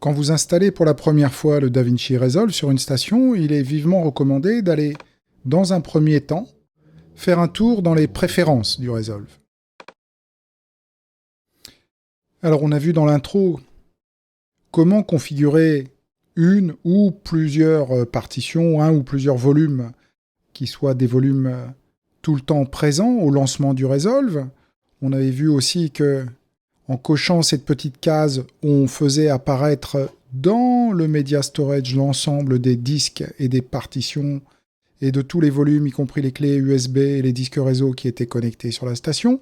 Quand vous installez pour la première fois le DaVinci Resolve sur une station, il est vivement recommandé d'aller, dans un premier temps, faire un tour dans les préférences du Resolve. Alors on a vu dans l'intro comment configurer une ou plusieurs partitions, un ou plusieurs volumes, qui soient des volumes tout le temps présents au lancement du Resolve. On avait vu aussi que, en cochant cette petite case, on faisait apparaître dans le Media Storage l'ensemble des disques et des partitions et de tous les volumes, y compris les clés USB et les disques réseau qui étaient connectés sur la station.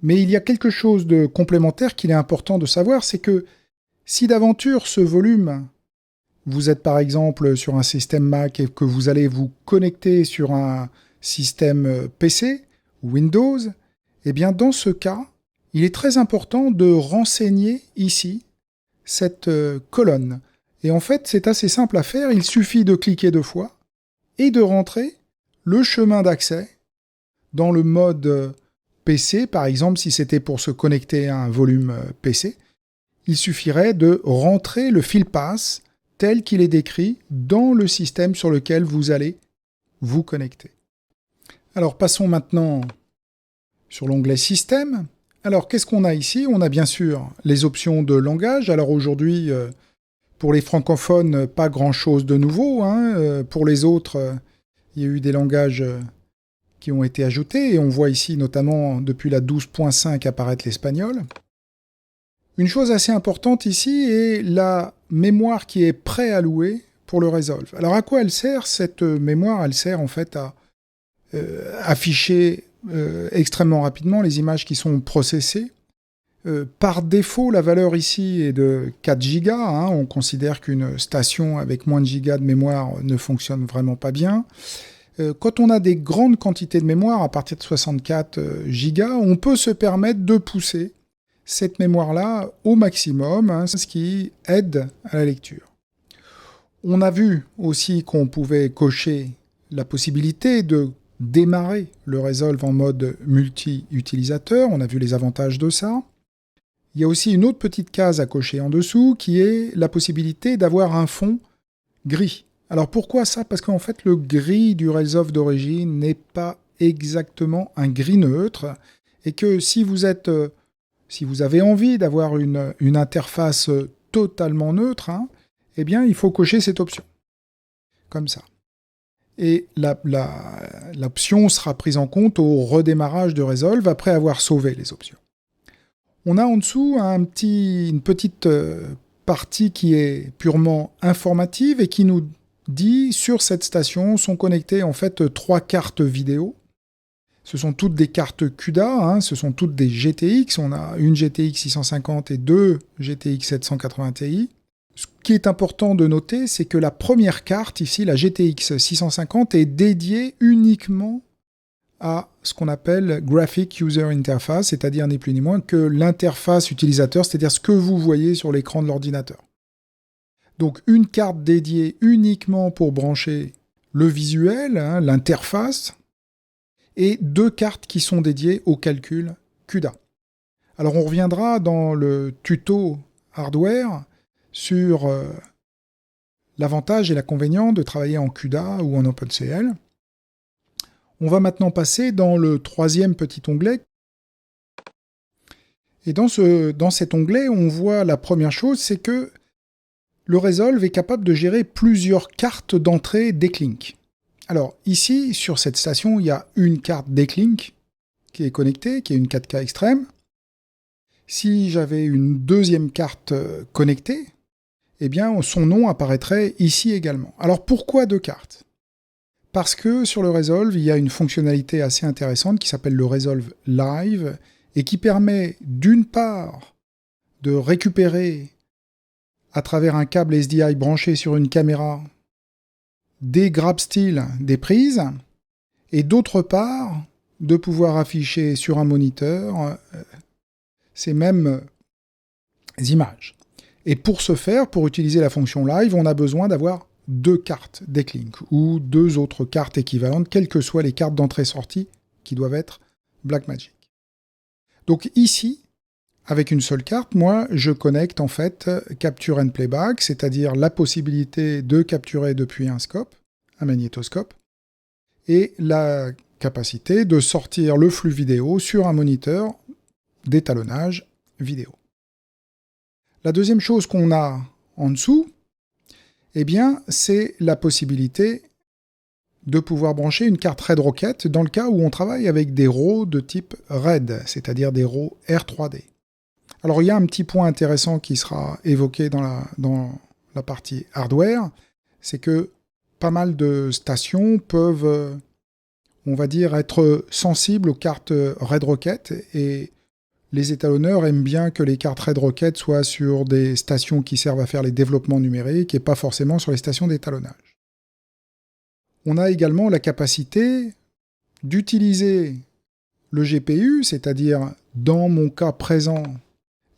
Mais il y a quelque chose de complémentaire qu'il est important de savoir, c'est que si d'aventure ce volume, vous êtes par exemple sur un système Mac et que vous allez vous connecter sur un système PC, Windows, eh bien dans ce cas, il est très important de renseigner ici cette colonne. Et en fait, c'est assez simple à faire, il suffit de cliquer 2 fois et de rentrer le chemin d'accès dans le mode PC, par exemple, si c'était pour se connecter à un volume PC, il suffirait de rentrer le fil pass tel qu'il est décrit dans le système sur lequel vous allez vous connecter. Alors passons maintenant sur l'onglet Système. Alors qu'est-ce qu'on a ici ? On a bien sûr les options de langage. Alors aujourd'hui, pour les francophones, pas grand-chose de nouveau. Pour les autres, il y a eu des langages qui ont été ajoutés, et on voit ici notamment depuis la 12.5 apparaître l'espagnol. Une chose assez importante ici est la mémoire qui est préallouée pour le Resolve. Alors à quoi elle sert cette mémoire ? Elle sert en fait à afficher extrêmement rapidement les images qui sont processées. Par défaut, la valeur ici est de 4 Go. On considère qu'une station avec moins de gigas de mémoire ne fonctionne vraiment pas bien. Quand on a des grandes quantités de mémoire, à partir de 64 Go, on peut se permettre de pousser cette mémoire-là au maximum, ce qui aide à la lecture. On a vu aussi qu'on pouvait cocher la possibilité de démarrer le Resolve en mode multi-utilisateur. On a vu les avantages de ça. Il y a aussi une autre petite case à cocher en dessous qui est la possibilité d'avoir un fond gris. Alors pourquoi ça ? Parce qu'en fait le gris du Resolve d'origine n'est pas exactement un gris neutre et que si vous avez envie d'avoir une interface totalement neutre, eh bien il faut cocher cette option. Comme ça. Et l'option sera prise en compte au redémarrage de Resolve après avoir sauvé les options. On a en dessous une petite partie qui est purement informative et qui nous dit sur cette station sont connectées en fait 3 cartes vidéo. Ce sont toutes des cartes CUDA, ce sont toutes des GTX. On a une GTX 650 et 2 GTX 780 Ti. Ce qui est important de noter, c'est que la première carte, ici, la GTX 650, est dédiée uniquement à ce qu'on appelle Graphic User Interface, c'est-à-dire ni plus ni moins que l'interface utilisateur, c'est-à-dire ce que vous voyez sur l'écran de l'ordinateur. Donc une carte dédiée uniquement pour brancher le visuel, l'interface, et 2 cartes qui sont dédiées au calcul CUDA. Alors on reviendra dans le tuto hardware sur l'avantage et l'inconvénient de travailler en CUDA ou en OpenCL. On va maintenant passer dans le 3e petit onglet. Et dans cet onglet, on voit la première chose, c'est que le Resolve est capable de gérer plusieurs cartes d'entrée Decklink. Alors ici, sur cette station, il y a une carte Decklink qui est connectée, qui est une 4K extrême. Si j'avais une deuxième carte connectée, eh bien son nom apparaîtrait ici également. Alors pourquoi 2 cartes ? Parce que sur le Resolve, il y a une fonctionnalité assez intéressante qui s'appelle le Resolve Live et qui permet d'une part de récupérer à travers un câble SDI branché sur une caméra des grab stills des prises et d'autre part de pouvoir afficher sur un moniteur ces mêmes images. Et pour ce faire, pour utiliser la fonction Live, on a besoin d'avoir 2 cartes Decklink ou 2 autres cartes équivalentes, quelles que soient les cartes d'entrée-sortie qui doivent être Blackmagic. Donc ici, Avec une seule carte, moi, je connecte en fait Capture and Playback, c'est-à-dire la possibilité de capturer depuis un scope, un magnétoscope, et la capacité de sortir le flux vidéo sur un moniteur d'étalonnage vidéo. La deuxième chose qu'on a en dessous, eh bien, c'est la possibilité de pouvoir brancher une carte RAID-Rocket dans le cas où on travaille avec des RAW de type RAID, c'est-à-dire des RAW R3D. Alors il y a un petit point intéressant qui sera évoqué dans la partie hardware, c'est que pas mal de stations peuvent, on va dire, être sensibles aux cartes RAID-Rocket, et les étalonneurs aiment bien que les cartes RAID-Rocket soient sur des stations qui servent à faire les développements numériques et pas forcément sur les stations d'étalonnage. On a également la capacité d'utiliser le GPU, c'est-à-dire dans mon cas présent,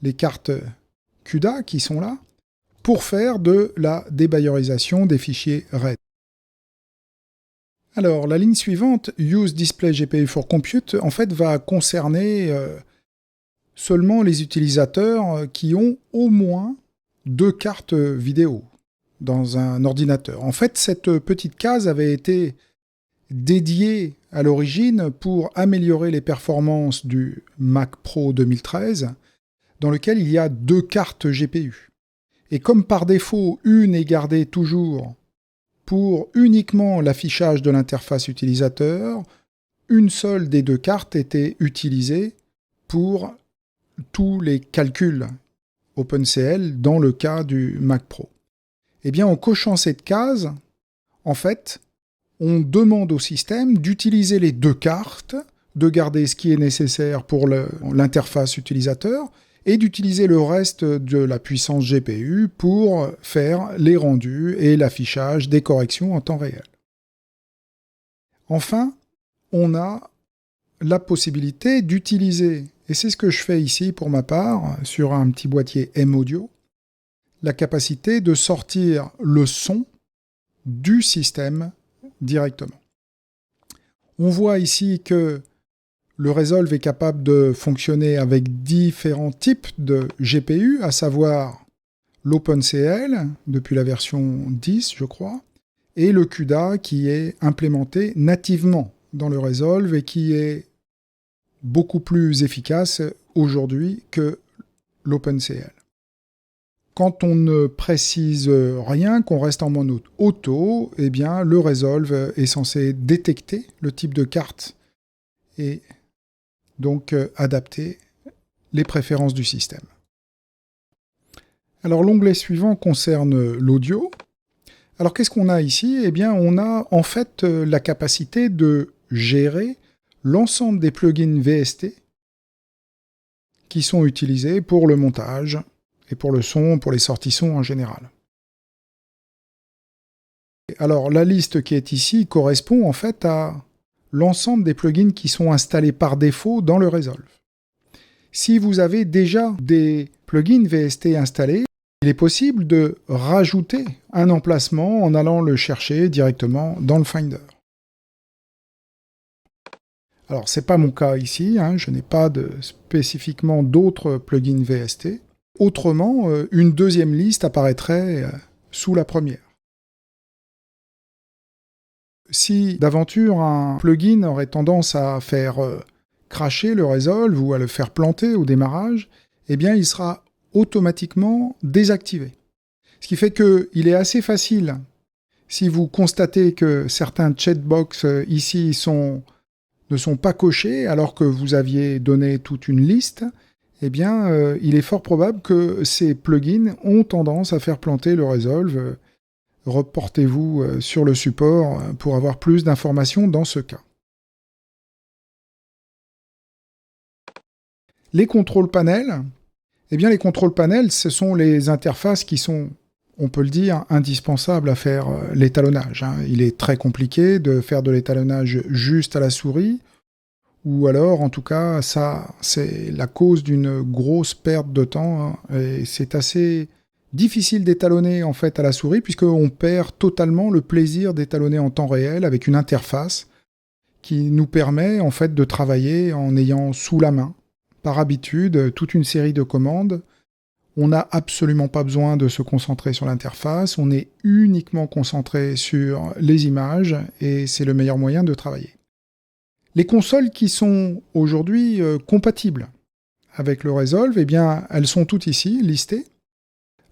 les cartes CUDA qui sont là, pour faire de la débayerisation des fichiers RAID. Alors, la ligne suivante, Use Display GPU for Compute, en fait, va concerner seulement les utilisateurs qui ont au moins 2 cartes vidéo dans un ordinateur. En fait, cette petite case avait été dédiée à l'origine pour améliorer les performances du Mac Pro 2013, dans lequel il y a 2 cartes GPU. Et comme par défaut, une est gardée toujours pour uniquement l'affichage de l'interface utilisateur, une seule des 2 cartes était utilisée pour tous les calculs OpenCL dans le cas du Mac Pro. Eh bien, en cochant cette case, en fait, on demande au système d'utiliser les 2 cartes, de garder ce qui est nécessaire pour l'interface utilisateur, et d'utiliser le reste de la puissance GPU pour faire les rendus et l'affichage des corrections en temps réel. Enfin, on a la possibilité d'utiliser, et c'est ce que je fais ici pour ma part, sur un petit boîtier M-Audio, la capacité de sortir le son du système directement. On voit ici que le Resolve est capable de fonctionner avec différents types de GPU, à savoir l'OpenCL, depuis la version 10, je crois, et le CUDA qui est implémenté nativement dans le Resolve et qui est beaucoup plus efficace aujourd'hui que l'OpenCL. Quand on ne précise rien, qu'on reste en mode auto, eh bien, le Resolve est censé détecter le type de carte et donc adapter les préférences du système. Alors l'onglet suivant concerne l'audio. Alors qu'est-ce qu'on a ici ? Eh bien, on a en fait la capacité de gérer l'ensemble des plugins VST qui sont utilisés pour le montage et pour le son, pour les sorties son en général. Alors la liste qui est ici correspond en fait à l'ensemble des plugins qui sont installés par défaut dans le Resolve. Si vous avez déjà des plugins VST installés, il est possible de rajouter un emplacement en allant le chercher directement dans le Finder. Alors, ce n'est pas mon cas ici, je n'ai pas spécifiquement d'autres plugins VST. Autrement, une deuxième liste apparaîtrait sous la première. Si d'aventure un plugin aurait tendance à faire crasher le Resolve ou à le faire planter au démarrage, eh bien il sera automatiquement désactivé. Ce qui fait qu'il est assez facile, si vous constatez que certains checkbox ici ne sont pas cochés alors que vous aviez donné toute une liste, eh bien il est fort probable que ces plugins ont tendance à faire planter le Resolve. Reportez-vous sur le support pour avoir plus d'informations dans ce cas. Les contrôles panels, eh bien les contrôles panels, ce sont les interfaces qui sont, on peut le dire, indispensables à faire l'étalonnage. Il est très compliqué de faire de l'étalonnage juste à la souris, ou alors, en tout cas, ça, c'est la cause d'une grosse perte de temps, et c'est assez difficile d'étalonner en fait à la souris puisqu'on perd totalement le plaisir d'étalonner en temps réel avec une interface qui nous permet en fait de travailler en ayant sous la main par habitude toute une série de commandes. On n'a absolument pas besoin de se concentrer sur l'interface, on est uniquement concentré sur les images et c'est le meilleur moyen de travailler. Les consoles qui sont aujourd'hui compatibles avec le Resolve, eh bien, elles sont toutes ici, listées.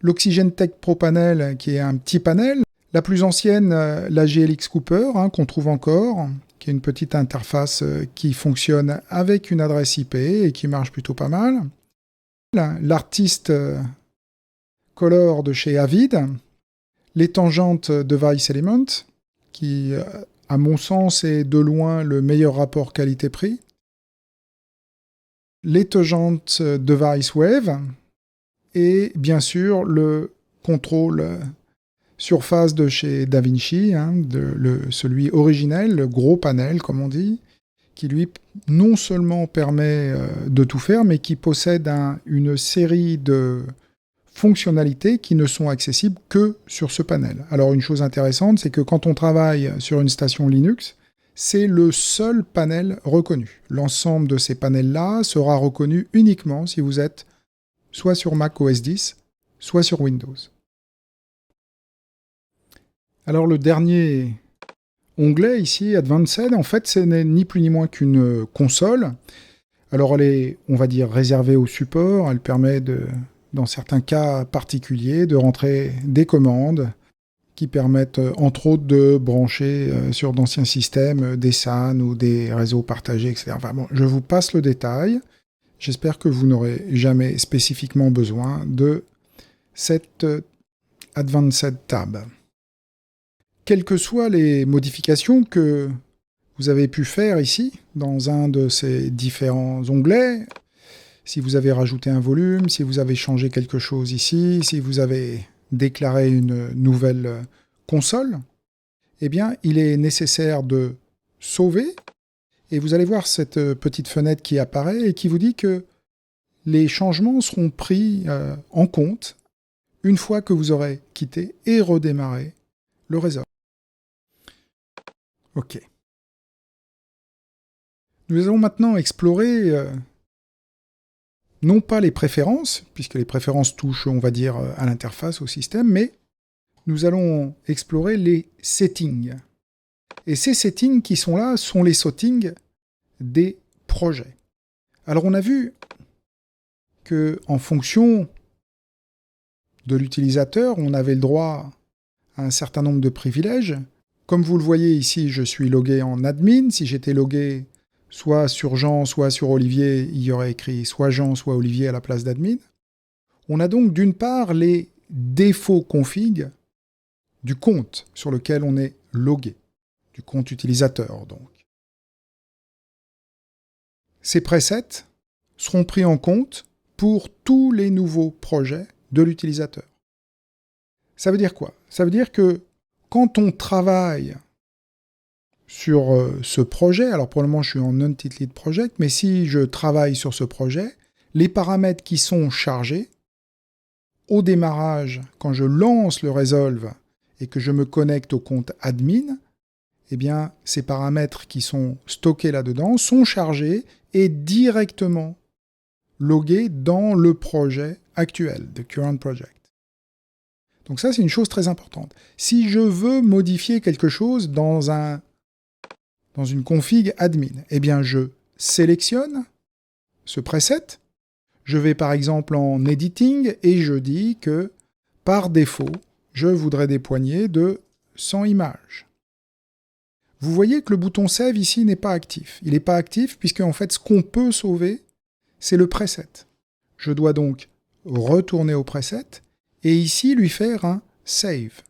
L'Oxygen Tech Pro Panel, qui est un petit panel. La plus ancienne, la GLX Cooper, qu'on trouve encore, qui est une petite interface qui fonctionne avec une adresse IP et qui marche plutôt pas mal. L'artiste Color de chez Avid. Les tangentes Device Element, qui, à mon sens, est de loin le meilleur rapport qualité-prix. Les tangentes Device Wave. Et bien sûr, le contrôle surface de chez DaVinci, celui originel, le gros panel, comme on dit, qui lui non seulement permet de tout faire, mais qui possède une série de fonctionnalités qui ne sont accessibles que sur ce panel. Alors une chose intéressante, c'est que quand on travaille sur une station Linux, c'est le seul panel reconnu. L'ensemble de ces panels-là sera reconnu uniquement si vous êtes soit sur Mac OS X, soit sur Windows. Alors le dernier onglet ici, Advanced, en fait, ce n'est ni plus ni moins qu'une console. Alors elle est, on va dire, réservée au support. Elle permet, dans certains cas particuliers, de rentrer des commandes qui permettent, entre autres, de brancher sur d'anciens systèmes des SAN ou des réseaux partagés, etc. Enfin bon, je vous passe le détail. J'espère que vous n'aurez jamais spécifiquement besoin de cette Advanced Tab. Quelles que soient les modifications que vous avez pu faire ici, dans un de ces différents onglets, si vous avez rajouté un volume, si vous avez changé quelque chose ici, si vous avez déclaré une nouvelle console, eh bien, il est nécessaire de sauver. Et vous allez voir cette petite fenêtre qui apparaît et qui vous dit que les changements seront pris en compte une fois que vous aurez quitté et redémarré le Resolve. OK. Nous allons maintenant explorer non pas les préférences, puisque les préférences touchent, on va dire, à l'interface, au système, mais nous allons explorer les settings. Et ces settings qui sont là sont les settings des projets. Alors on a vu que en fonction de l'utilisateur, on avait le droit à un certain nombre de privilèges. Comme vous le voyez ici, je suis logué en admin. Si j'étais logué soit sur Jean, soit sur Olivier, il y aurait écrit soit Jean, soit Olivier à la place d'admin. On a donc d'une part les défauts configs du compte sur lequel on est logué, du compte utilisateur donc. Ces presets seront pris en compte pour tous les nouveaux projets de l'utilisateur. Ça veut dire quoi? Ça veut dire que quand on travaille sur ce projet, alors pour le moment je suis en Untitled Project, mais si je travaille sur ce projet, les paramètres qui sont chargés, au démarrage, quand je lance le Resolve et que je me connecte au compte admin, eh bien, ces paramètres qui sont stockés là-dedans sont chargés et directement logués dans le projet actuel, the current project. Donc ça, c'est une chose très importante. Si je veux modifier quelque chose dans une config admin, eh bien, je sélectionne ce preset. Je vais par exemple en editing et je dis que par défaut, je voudrais des poignées de 100 images. Vous voyez que le bouton Save ici n'est pas actif. Il n'est pas actif puisque en fait ce qu'on peut sauver, c'est le preset. Je dois donc retourner au preset et ici lui faire un Save.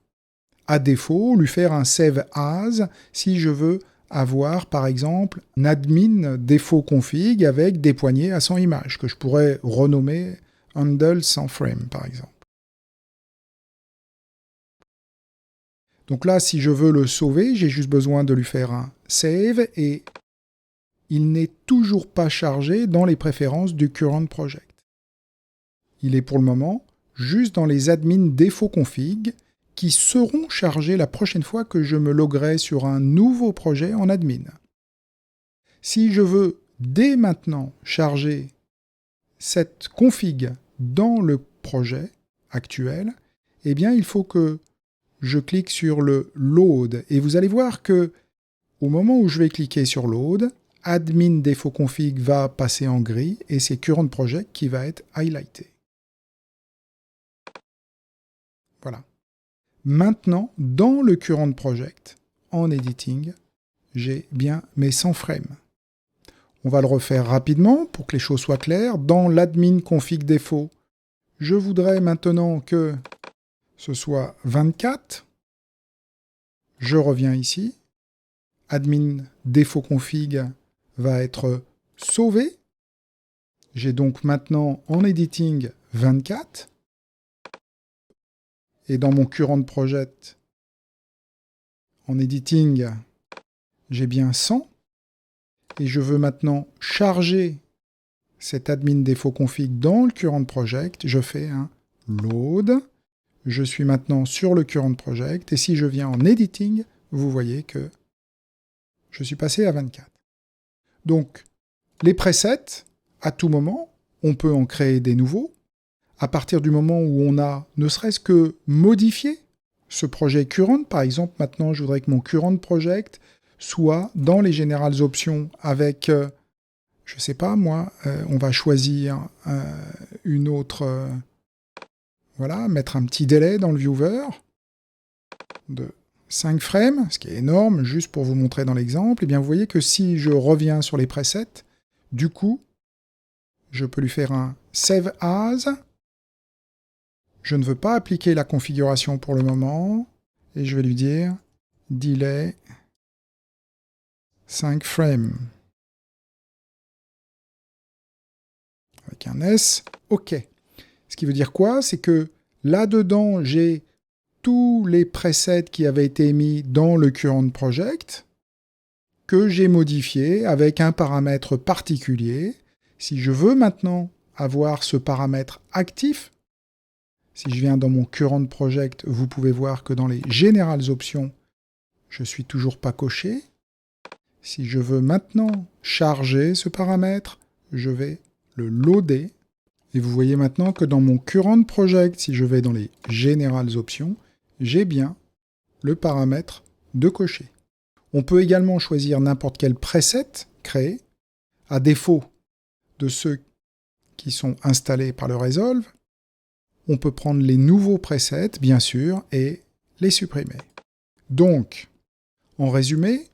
À défaut, lui faire un Save As si je veux avoir par exemple un admin défaut config avec des poignées à 100 images que je pourrais renommer handle 100 frame par exemple. Donc là, si je veux le sauver, j'ai juste besoin de lui faire un save et il n'est toujours pas chargé dans les préférences du current project. Il est pour le moment juste dans les admin défaut config qui seront chargés la prochaine fois que je me loguerai sur un nouveau projet en admin. Si je veux dès maintenant charger cette config dans le projet actuel, eh bien, il faut que je clique sur le load. Et vous allez voir que au moment où je vais cliquer sur load, admin défaut config va passer en gris et c'est current project qui va être highlighté. Voilà. Maintenant, dans le current project, en editing, j'ai bien mes 100 frames. On va le refaire rapidement pour que les choses soient claires. Dans l'admin config défaut, je voudrais maintenant que ce soit 24. Je reviens ici. Admin défaut config va être sauvé. J'ai donc maintenant en editing 24. Et dans mon current project, en editing, j'ai bien 100. Et je veux maintenant charger cet admin défaut config dans le current project. Je fais un load. Je suis maintenant sur le current project. Et si je viens en editing, vous voyez que je suis passé à 24. Donc, les presets, à tout moment, on peut en créer des nouveaux. À partir du moment où on a ne serait-ce que modifié ce projet current, par exemple, maintenant, je voudrais que mon current project soit dans les générales options avec, je ne sais pas moi, on va choisir une autre, voilà, mettre un petit délai dans le viewer de 5 frames, ce qui est énorme, juste pour vous montrer dans l'exemple. Et bien vous voyez que si je reviens sur les presets, du coup, je peux lui faire un Save As. Je ne veux pas appliquer la configuration pour le moment, et je vais lui dire Delay 5 frames. Avec un S, OK. Ce qui veut dire quoi? C'est que là-dedans, j'ai tous les presets qui avaient été mis dans le current project, que j'ai modifiés avec un paramètre particulier. Si je veux maintenant avoir ce paramètre actif, si je viens dans mon current project, vous pouvez voir que dans les générales options, je ne suis toujours pas coché. Si je veux maintenant charger ce paramètre, je vais le loader. Et vous voyez maintenant que dans mon current project, si je vais dans les générales options, j'ai bien le paramètre de cocher. On peut également choisir n'importe quel preset créé, à défaut de ceux qui sont installés par le Resolve. On peut prendre les nouveaux presets, bien sûr, et les supprimer. Donc, en résumé,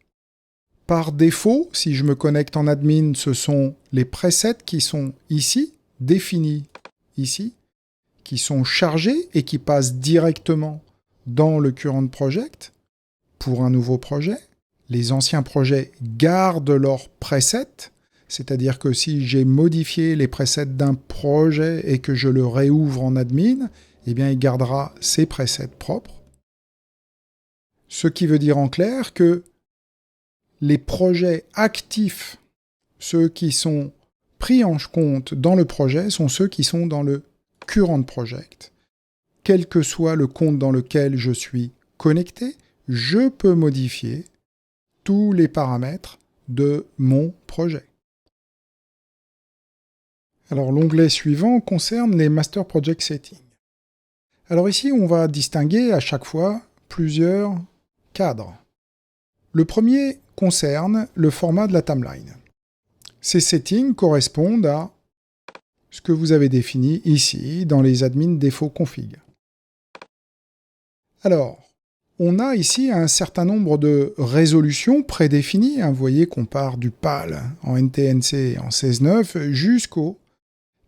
par défaut, si je me connecte en admin, ce sont les presets qui sont ici, définis ici, qui sont chargés et qui passent directement dans le current project pour un nouveau projet. Les anciens projets gardent leurs presets, c'est-à-dire que si j'ai modifié les presets d'un projet et que je le réouvre en admin, eh bien il gardera ses presets propres. Ce qui veut dire en clair que les projets actifs, ceux qui sont pris en compte dans le projet, sont ceux qui sont dans le current project. Quel que soit le compte dans lequel je suis connecté, je peux modifier tous les paramètres de mon projet. Alors l'onglet suivant concerne les Master Project Settings. Alors ici, on va distinguer à chaque fois plusieurs cadres. Le premier concerne le format de la timeline. Ces settings correspondent à ce que vous avez défini ici dans les admin défaut config. Alors, on a ici un certain nombre de résolutions prédéfinies. Vous voyez qu'on part du PAL en NTNC en 16.9 jusqu'au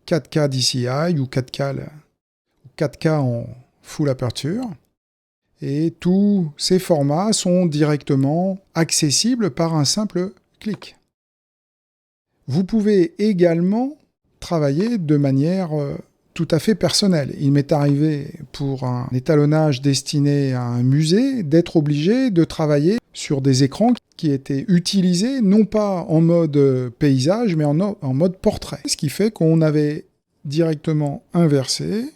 4K DCI ou 4K en full aperture. Et tous ces formats sont directement accessibles par un simple clic. Vous pouvez également travailler de manière tout à fait personnelle. Il m'est arrivé pour un étalonnage destiné à un musée d'être obligé de travailler sur des écrans qui étaient utilisés non pas en mode paysage mais en mode portrait. Ce qui fait qu'on avait directement inversé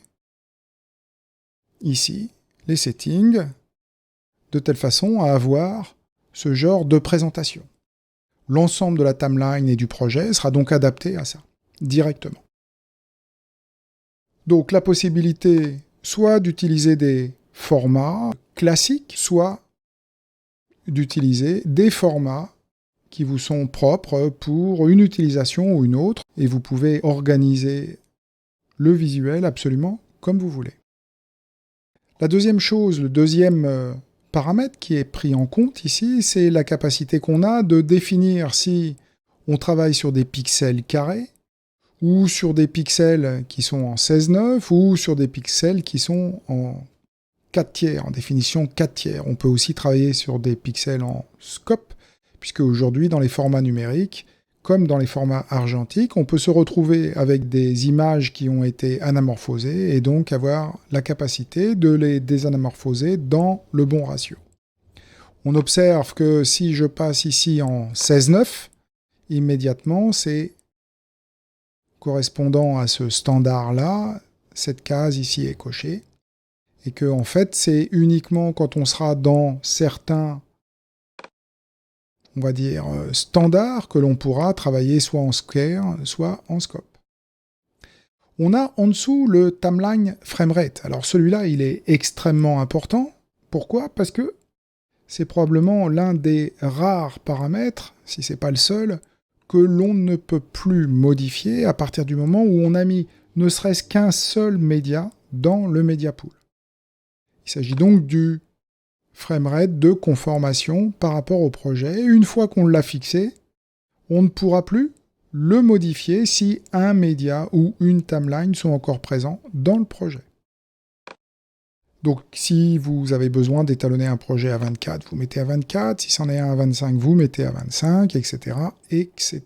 ici les settings de telle façon à avoir ce genre de présentation. L'ensemble de la timeline et du projet sera donc adapté à ça, directement. Donc la possibilité soit d'utiliser des formats classiques, soit d'utiliser des formats qui vous sont propres pour une utilisation ou une autre, et vous pouvez organiser le visuel absolument comme vous voulez. La deuxième chose, le deuxième paramètre qui est pris en compte ici, c'est la capacité qu'on a de définir si on travaille sur des pixels carrés, ou sur des pixels qui sont en 16:9, ou sur des pixels qui sont en 4 tiers, en définition 4 tiers. On peut aussi travailler sur des pixels en scope, puisque aujourd'hui, dans les formats numériques, comme dans les formats argentiques, on peut se retrouver avec des images qui ont été anamorphosées et donc avoir la capacité de les désanamorphoser dans le bon ratio. On observe que si je passe ici en 16:9, immédiatement, c'est correspondant à ce standard-là, cette case ici est cochée, et que en fait, c'est uniquement quand on sera dans certains, on va dire, standards que l'on pourra travailler soit en square, soit en scope. On a en dessous le timeline framerate. Alors celui-là, il est extrêmement important. Pourquoi ? Parce que c'est probablement l'un des rares paramètres, si c'est pas le seul, que l'on ne peut plus modifier à partir du moment où on a mis ne serait-ce qu'un seul média dans le media pool. Il s'agit donc du framerate de conformation par rapport au projet. Une fois qu'on l'a fixé, on ne pourra plus le modifier si un média ou une timeline sont encore présents dans le projet. Donc si vous avez besoin d'étalonner un projet à 24, vous mettez à 24, si c'en est un à 25, vous mettez à 25, etc., etc.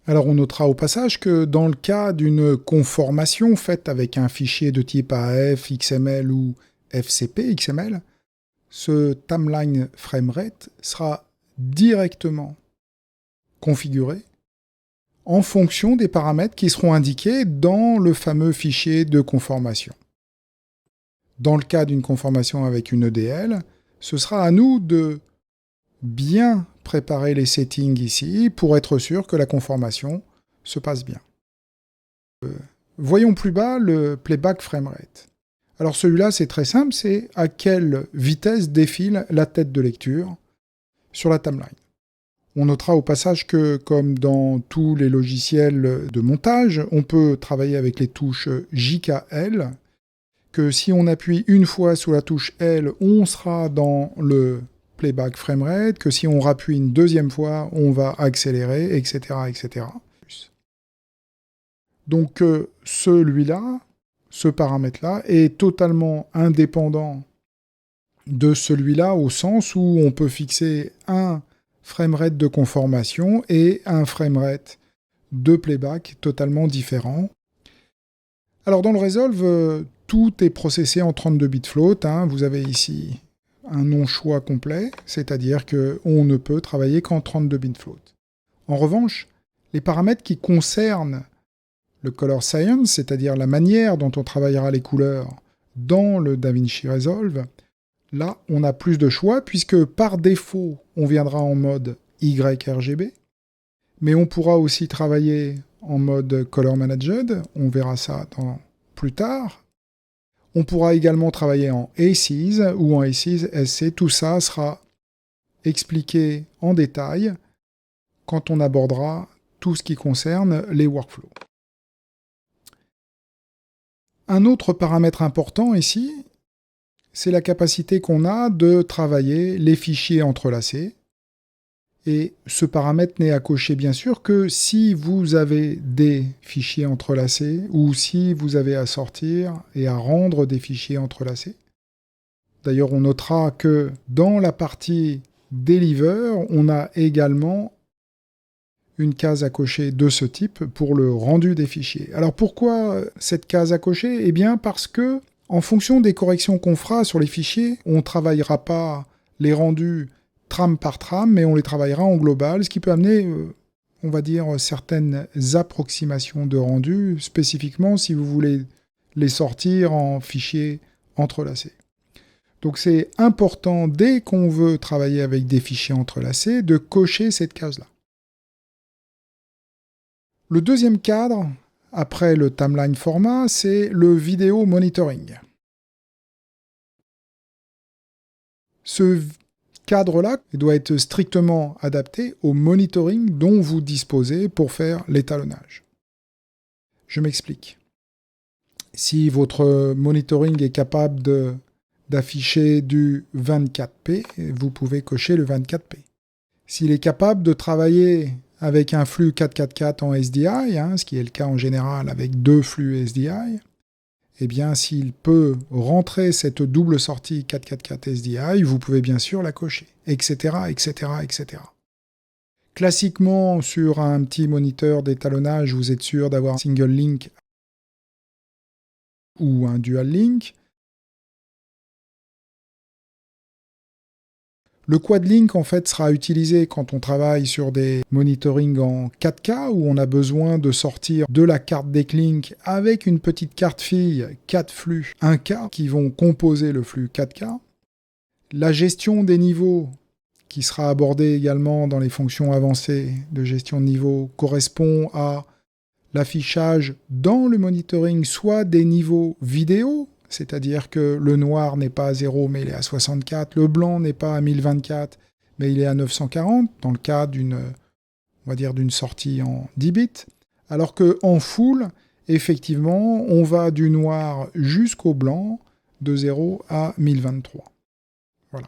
Alors on notera au passage que dans le cas d'une conformation faite avec un fichier de type AF, XML ou FCP XML, ce timeline framerate sera directement configuré en fonction des paramètres qui seront indiqués dans le fameux fichier de conformation. Dans le cas d'une conformation avec une EDL, ce sera à nous de bien préparer les settings ici pour être sûr que la conformation se passe bien. Voyons plus bas le playback framerate. Alors celui-là, c'est très simple, c'est à quelle vitesse défile la tête de lecture sur la timeline. On notera au passage que, comme dans tous les logiciels de montage, on peut travailler avec les touches JKL, que si on appuie une fois sur la touche L, on sera dans le playback framerate, que si on rappuie une deuxième fois, on va accélérer, etc., etc. Donc celui-là, ce paramètre-là, est totalement indépendant de celui-là au sens où on peut fixer un framerate de conformation et un framerate de playback totalement différents. Alors dans le Resolve, tout est processé en 32 bits float. Vous avez ici un non-choix complet, c'est-à-dire qu'on ne peut travailler qu'en 32 bits float. En revanche, les paramètres qui concernent le color science, c'est-à-dire la manière dont on travaillera les couleurs dans le DaVinci Resolve, là, on a plus de choix, puisque par défaut, on viendra en mode YRGB, mais on pourra aussi travailler en mode Color Managed, on verra ça plus tard. On pourra également travailler en ACES ou en ACES SC, tout ça sera expliqué en détail quand on abordera tout ce qui concerne les workflows. Un autre paramètre important ici, c'est la capacité qu'on a de travailler les fichiers entrelacés. Et ce paramètre n'est à cocher bien sûr que si vous avez des fichiers entrelacés ou si vous avez à sortir et à rendre des fichiers entrelacés. D'ailleurs, on notera que dans la partie Deliver, on a également une case à cocher de ce type pour le rendu des fichiers. Alors pourquoi cette case à cocher ? Eh bien parce que, en fonction des corrections qu'on fera sur les fichiers, on ne travaillera pas les rendus trame par trame, mais on les travaillera en global, ce qui peut amener, on va dire, certaines approximations de rendu, spécifiquement si vous voulez les sortir en fichiers entrelacés. Donc c'est important, dès qu'on veut travailler avec des fichiers entrelacés, de cocher cette case-là. Le deuxième cadre, après le timeline format, c'est le vidéo monitoring. Ce cadre-là doit être strictement adapté au monitoring dont vous disposez pour faire l'étalonnage. Je m'explique. Si votre monitoring est capable d'afficher du 24p, vous pouvez cocher le 24p. S'il est capable de travailler avec un flux 444 en SDI, ce qui est le cas en général avec 2 flux SDI, eh bien, s'il peut rentrer cette double sortie 444 SDI, vous pouvez bien sûr la cocher, etc., etc., etc. Classiquement, sur un petit moniteur d'étalonnage, vous êtes sûr d'avoir un single link ou un dual link. Le quad link, en fait, sera utilisé quand on travaille sur des monitorings en 4K, où on a besoin de sortir de la carte Decklink avec une petite carte fille 4 flux 1K qui vont composer le flux 4K. La gestion des niveaux, qui sera abordée également dans les fonctions avancées de gestion de niveau, correspond à l'affichage dans le monitoring soit des niveaux vidéo, c'est-à-dire que le noir n'est pas à 0 mais il est à 64, le blanc n'est pas à 1024 mais il est à 940 dans le cas d'une sortie en 10 bits, alors qu'en full, effectivement, on va du noir jusqu'au blanc de 0 à 1023. Voilà.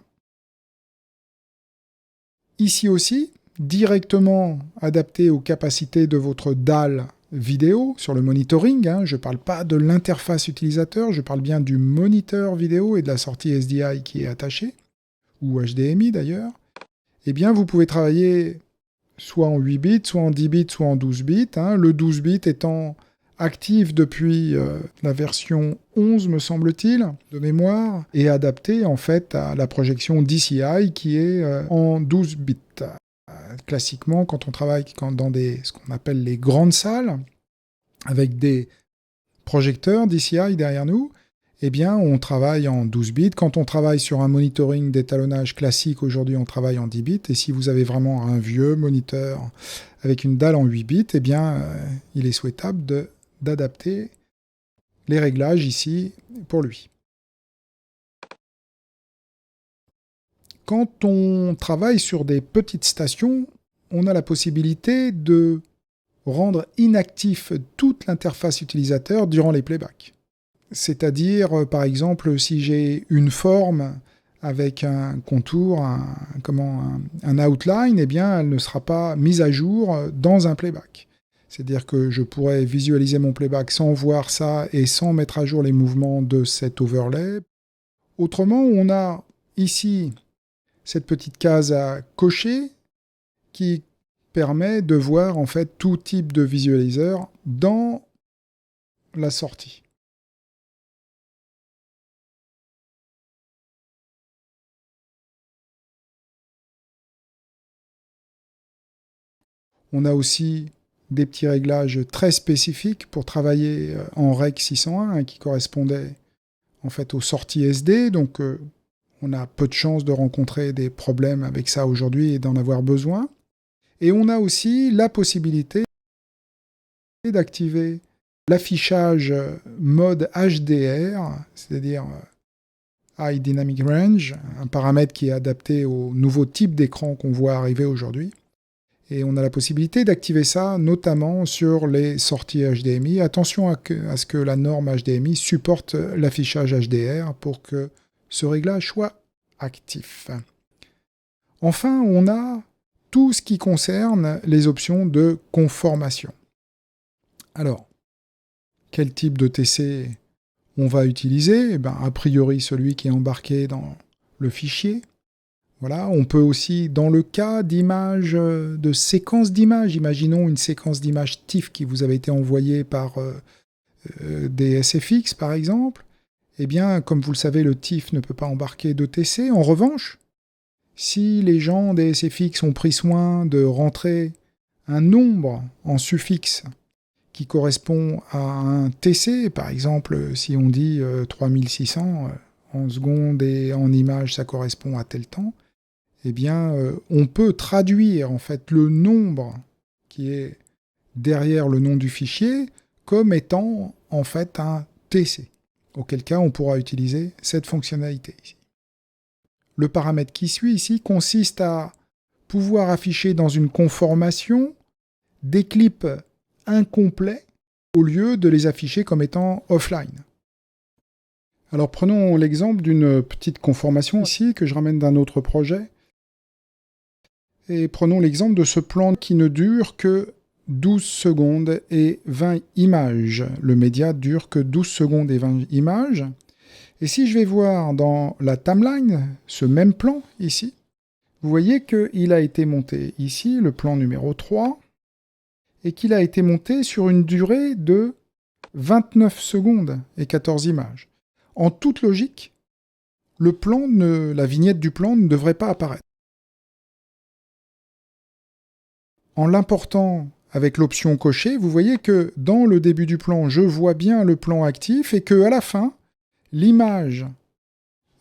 Ici aussi, directement adapté aux capacités de votre DAL vidéo sur le monitoring, je ne parle pas de l'interface utilisateur, je parle bien du moniteur vidéo et de la sortie SDI qui est attachée, ou HDMI d'ailleurs, eh bien vous pouvez travailler soit en 8 bits, soit en 10 bits, soit en 12 bits, le 12 bits étant actif depuis la version 11, me semble-t-il, de mémoire, et adapté en fait à la projection DCI qui est en 12 bits. Classiquement, quand on travaille dans ce qu'on appelle les grandes salles, avec des projecteurs DCI derrière nous, eh bien, on travaille en 12 bits. Quand on travaille sur un monitoring d'étalonnage classique, aujourd'hui, on travaille en 10 bits. Et si vous avez vraiment un vieux moniteur avec une dalle en 8 bits, eh bien, il est souhaitable d'adapter les réglages ici pour lui. Quand on travaille sur des petites stations, on a la possibilité de rendre inactif toute l'interface utilisateur durant les playbacks. C'est-à-dire, par exemple, si j'ai une forme avec un contour, un outline, eh bien, elle ne sera pas mise à jour dans un playback. C'est-à-dire que je pourrais visualiser mon playback sans voir ça et sans mettre à jour les mouvements de cet overlay. Autrement, on a ici cette petite case à cocher qui permet de voir en fait tout type de visualiseur dans la sortie. On a aussi des petits réglages très spécifiques pour travailler en Rec 601 qui correspondaient en fait aux sorties SD, donc on a peu de chances de rencontrer des problèmes avec ça aujourd'hui et d'en avoir besoin. Et on a aussi la possibilité d'activer l'affichage mode HDR, c'est-à-dire High Dynamic Range, un paramètre qui est adapté au nouveau type d'écran qu'on voit arriver aujourd'hui. Et on a la possibilité d'activer ça, notamment sur les sorties HDMI. Attention à ce que la norme HDMI supporte l'affichage HDR pour que ce réglage soit actif. Enfin, on a tout ce qui concerne les options de conformation. Alors, quel type de TC on va utiliser ? A priori, celui qui est embarqué dans le fichier. Voilà, on peut aussi, dans le cas d'images, de séquences d'images, imaginons une séquence d'images TIFF qui vous avait été envoyée par des SFX par exemple, eh bien, comme vous le savez, le TIFF ne peut pas embarquer de TC. En revanche, si les gens des SFX ont pris soin de rentrer un nombre en suffixe qui correspond à un TC, par exemple, si on dit 3600 en secondes et en images, ça correspond à tel temps, eh bien, on peut traduire en fait le nombre qui est derrière le nom du fichier comme étant en fait un TC, auquel cas on pourra utiliser cette fonctionnalité ici. Le paramètre qui suit ici consiste à pouvoir afficher dans une conformation des clips incomplets au lieu de les afficher comme étant offline. Alors prenons l'exemple d'une petite conformation ici que je ramène d'un autre projet. Et prenons l'exemple de ce plan qui ne dure que 12 secondes et 20 images. Le média dure que 12 secondes et 20 images. Et si je vais voir dans la timeline, ce même plan ici, vous voyez qu'il a été monté ici, le plan numéro 3, et qu'il a été monté sur une durée de 29 secondes et 14 images. En toute logique, la vignette du plan ne devrait pas apparaître. En l'important avec l'option cochée, vous voyez que dans le début du plan, je vois bien le plan actif et qu'à la fin, l'image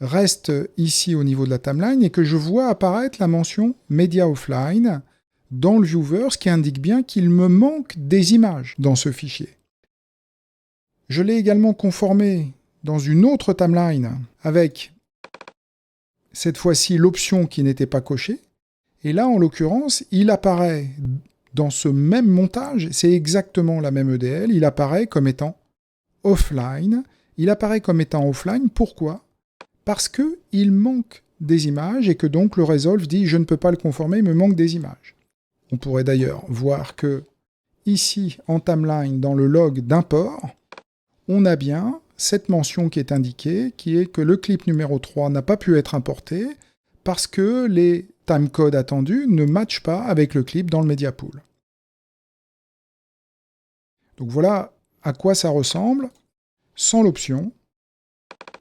reste ici au niveau de la timeline et que je vois apparaître la mention Media Offline dans le viewer, ce qui indique bien qu'il me manque des images dans ce fichier. Je l'ai également conformé dans une autre timeline avec cette fois-ci l'option qui n'était pas cochée. Et là, en l'occurrence, il apparaît dans ce même montage, c'est exactement la même EDL, il apparaît comme étant offline. Il apparaît comme étant offline, pourquoi ? Parce qu'il manque des images et que donc le resolve dit « je ne peux pas le conformer, il me manque des images ». On pourrait d'ailleurs voir que ici, en timeline, dans le log d'import, on a bien cette mention qui est indiquée, qui est que le clip numéro 3 n'a pas pu être importé parce que les timecodes attendus ne matchent pas avec le clip dans le media pool. Donc voilà à quoi ça ressemble sans l'option.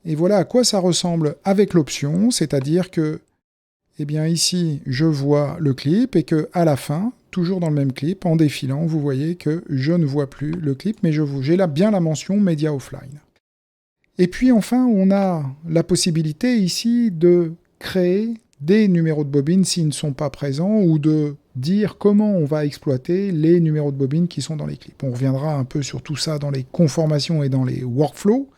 Et voilà à quoi ça ressemble avec l'option, c'est-à-dire que, eh bien ici, je vois le clip et que à la fin, toujours dans le même clip, en défilant, vous voyez que je ne vois plus le clip, mais j'ai là bien la mention Media Offline. Et puis enfin, on a la possibilité ici de créer des numéros de bobine s'ils ne sont pas présents ou de dire comment on va exploiter les numéros de bobine qui sont dans les clips. On reviendra un peu sur tout ça dans les conformations et dans les workflows.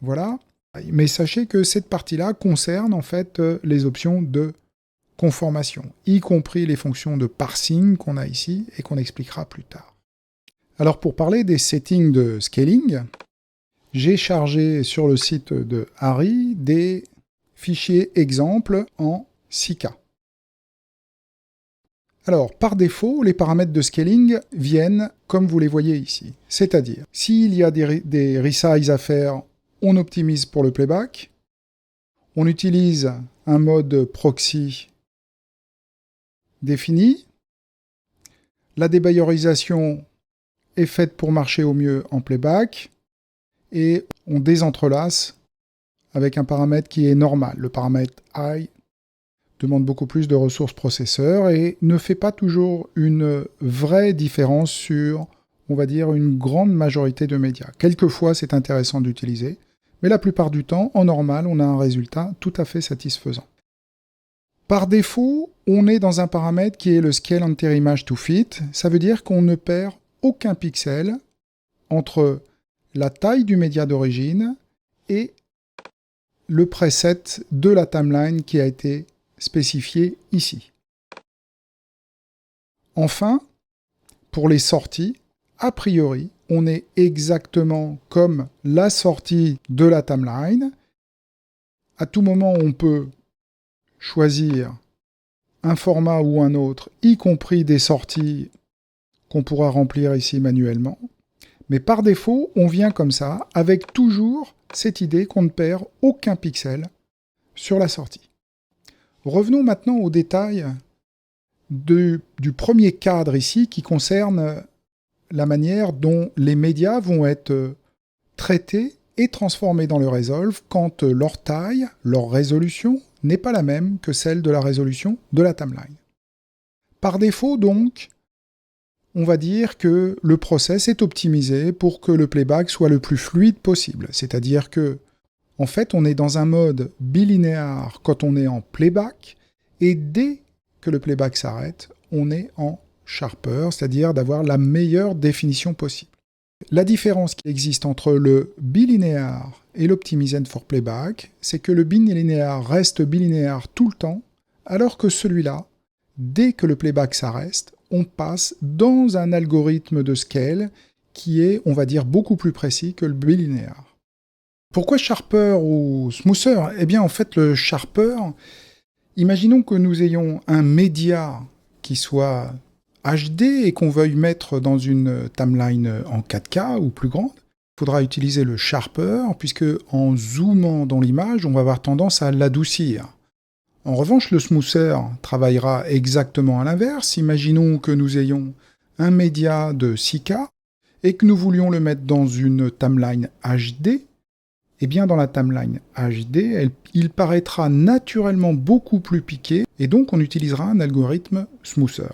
Voilà. Mais sachez que cette partie-là concerne en fait les options de conformation, y compris les fonctions de parsing qu'on a ici et qu'on expliquera plus tard. Alors pour parler des settings de scaling, j'ai chargé sur le site de Harry des fichiers exemples en 6K. Alors, par défaut, les paramètres de scaling viennent comme vous les voyez ici. C'est-à-dire, s'il y a des resize à faire, on optimise pour le playback, on utilise un mode proxy défini, la débayorisation est faite pour marcher au mieux en playback, et on désentrelace avec un paramètre qui est normal. Le paramètre I demande beaucoup plus de ressources processeurs et ne fait pas toujours une vraie différence sur, on va dire, une grande majorité de médias. Quelquefois, c'est intéressant d'utiliser, mais la plupart du temps, en normal, on a un résultat tout à fait satisfaisant. Par défaut, on est dans un paramètre qui est le Scale Enter Image to Fit. Ça veut dire qu'on ne perd aucun pixel entre la taille du média d'origine et le preset de la timeline qui a été spécifié ici. Enfin, pour les sorties, a priori, on est exactement comme la sortie de la timeline. À tout moment, on peut choisir un format ou un autre, y compris des sorties qu'on pourra remplir ici manuellement. Mais par défaut, on vient comme ça, avec toujours cette idée qu'on ne perd aucun pixel sur la sortie. Revenons maintenant aux détails du premier cadre ici qui concerne la manière dont les médias vont être traités et transformés dans le resolve quand leur taille, leur résolution n'est pas la même que celle de la résolution de la timeline. Par défaut donc, on va dire que le process est optimisé pour que le playback soit le plus fluide possible. C'est-à-dire que, en fait, on est dans un mode bilinéaire quand on est en playback, et dès que le playback s'arrête, on est en sharper, c'est-à-dire d'avoir la meilleure définition possible. La différence qui existe entre le bilinéaire et l'Optimize for Playback, c'est que le bilinéaire reste bilinéaire tout le temps, alors que celui-là, dès que le playback s'arrête, on passe dans un algorithme de scale qui est, on va dire, beaucoup plus précis que le bilinéaire. Pourquoi Sharper ou Smoother? Eh bien, en fait, le Sharper, imaginons que nous ayons un média qui soit HD et qu'on veuille mettre dans une timeline en 4K ou plus grande. Il faudra utiliser le Sharper, puisque en zoomant dans l'image, on va avoir tendance à l'adoucir. En revanche, le Smoother travaillera exactement à l'inverse. Imaginons que nous ayons un média de 6K et que nous voulions le mettre dans une timeline HD. Eh bien, dans la timeline HD, il paraîtra naturellement beaucoup plus piqué, et donc on utilisera un algorithme Smoother.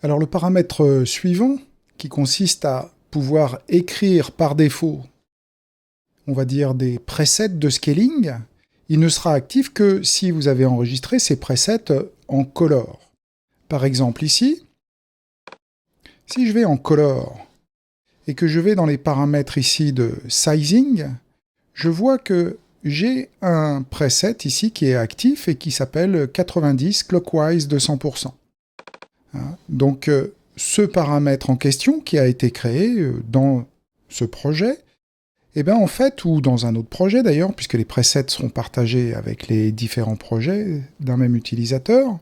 Alors le paramètre suivant, qui consiste à pouvoir écrire par défaut, on va dire des presets de scaling, il ne sera actif que si vous avez enregistré ces presets en color. Par exemple ici, si je vais en color et que je vais dans les paramètres ici de sizing, je vois que j'ai un preset ici qui est actif et qui s'appelle 90 clockwise de 100%. Donc ce paramètre en question qui a été créé dans ce projet, eh bien en fait, ou dans un autre projet d'ailleurs, puisque les presets seront partagés avec les différents projets d'un même utilisateur,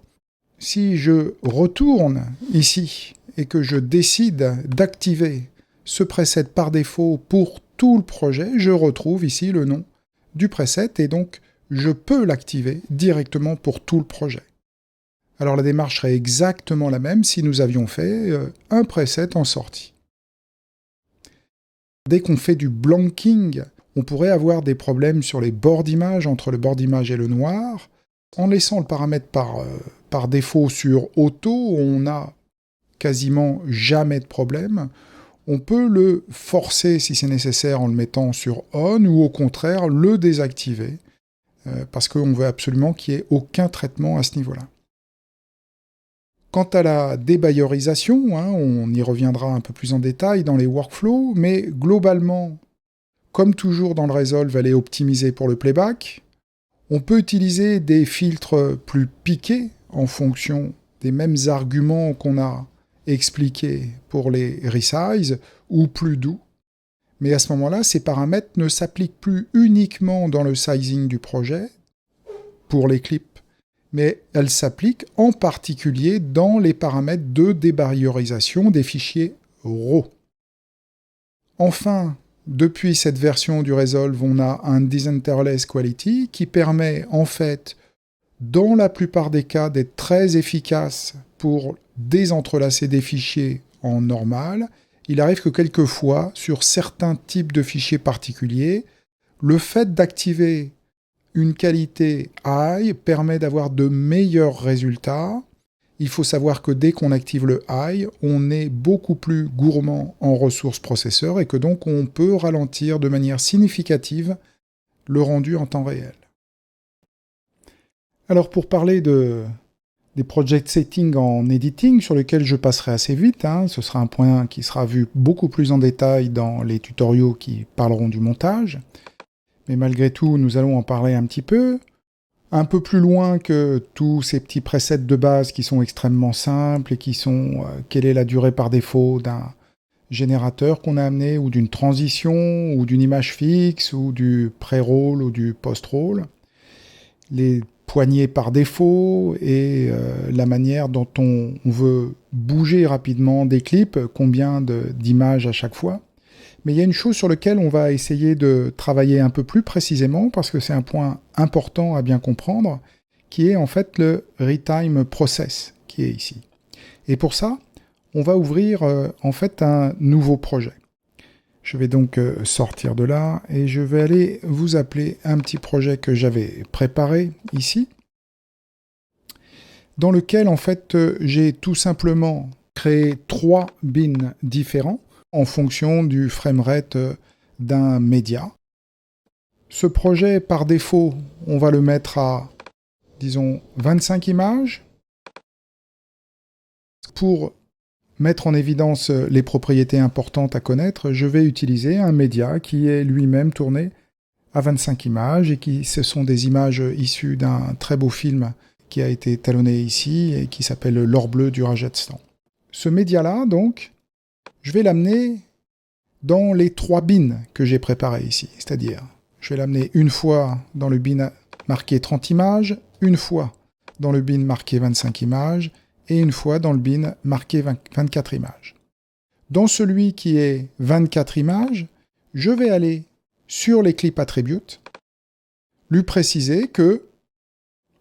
si je retourne ici et que je décide d'activer ce preset par défaut pour tout le projet, je retrouve ici le nom du preset et donc je peux l'activer directement pour tout le projet. Alors la démarche serait exactement la même si nous avions fait un preset en sortie. Dès qu'on fait du blanking, on pourrait avoir des problèmes sur les bords d'image, entre le bord d'image et le noir. En laissant le paramètre par défaut sur auto, on n'a quasiment jamais de problème. On peut le forcer si c'est nécessaire en le mettant sur on ou au contraire le désactiver parce qu'on veut absolument qu'il n'y ait aucun traitement à ce niveau-là. Quant à la débayorisation, on y reviendra un peu plus en détail dans les workflows, mais globalement, comme toujours dans le Resolve, elle est optimisée pour le playback. On peut utiliser des filtres plus piqués en fonction des mêmes arguments qu'on a expliqués pour les resize, ou plus doux. Mais à ce moment-là, ces paramètres ne s'appliquent plus uniquement dans le sizing du projet, pour les clips, mais elles s'appliquent en particulier dans les paramètres de débarriorisation des fichiers RAW. Enfin, depuis cette version du Resolve, on a un Decentralized Quality qui permet en fait, dans la plupart des cas, d'être très efficace pour désentrelacer des fichiers en normal. Il arrive que quelquefois, sur certains types de fichiers particuliers, le fait d'activer une qualité high permet d'avoir de meilleurs résultats. Il faut savoir que dès qu'on active le high, on est beaucoup plus gourmand en ressources processeurs et que donc on peut ralentir de manière significative le rendu en temps réel. Alors pour parler des project settings en editing, sur lesquels je passerai assez vite, ce sera un point qui sera vu beaucoup plus en détail dans les tutoriaux qui parleront du montage. Mais malgré tout, nous allons en parler un petit peu. Un peu plus loin que tous ces petits presets de base qui sont extrêmement simples et qui sont quelle est la durée par défaut d'un générateur qu'on a amené, ou d'une transition, ou d'une image fixe, ou du pré-roll ou du post-roll. Les poignées par défaut et la manière dont on veut bouger rapidement des clips, combien d'images à chaque fois. Mais il y a une chose sur laquelle on va essayer de travailler un peu plus précisément, parce que c'est un point important à bien comprendre, qui est en fait le retime process, qui est ici. Et pour ça, on va ouvrir en fait un nouveau projet. Je vais donc sortir de là, et je vais aller vous appeler un petit projet que j'avais préparé ici, dans lequel en fait j'ai tout simplement créé 3 bins différents, en fonction du framerate d'un média. Ce projet, par défaut, on va le mettre à, disons, 25 images. Pour mettre en évidence les propriétés importantes à connaître, je vais utiliser un média qui est lui-même tourné à 25 images et ce sont des images issues d'un très beau film qui a été talonné ici et qui s'appelle L'or bleu du Rajasthan. Ce média-là, donc, je vais l'amener dans les 3 bins que j'ai préparés ici. C'est-à-dire, je vais l'amener une fois dans le bin marqué 30 images, une fois dans le bin marqué 25 images, et une fois dans le bin marqué 24 images. Dans celui qui est 24 images, je vais aller sur les clip attributes, lui préciser que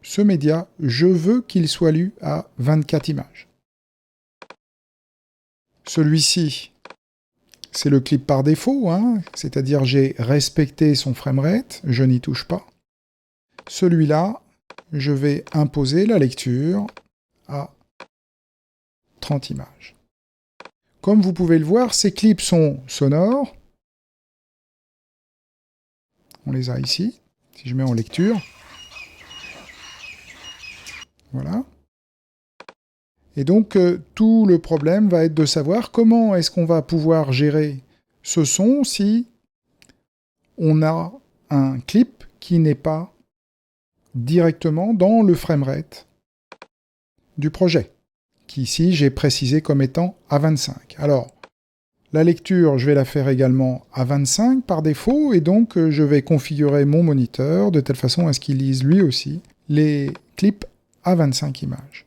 ce média, je veux qu'il soit lu à 24 images. Celui-ci, c'est le clip par défaut, c'est-à-dire j'ai respecté son framerate, je n'y touche pas. Celui-là, je vais imposer la lecture à 30 images. Comme vous pouvez le voir, ces clips sont sonores. On les a ici. Si je mets en lecture. Voilà. Et donc, tout le problème va être de savoir comment est-ce qu'on va pouvoir gérer ce son si on a un clip qui n'est pas directement dans le framerate du projet, qu'ici j'ai précisé comme étant à 25. Alors, la lecture, je vais la faire également à 25 par défaut, et donc je vais configurer mon moniteur de telle façon à ce qu'il lise lui aussi les clips à 25 images.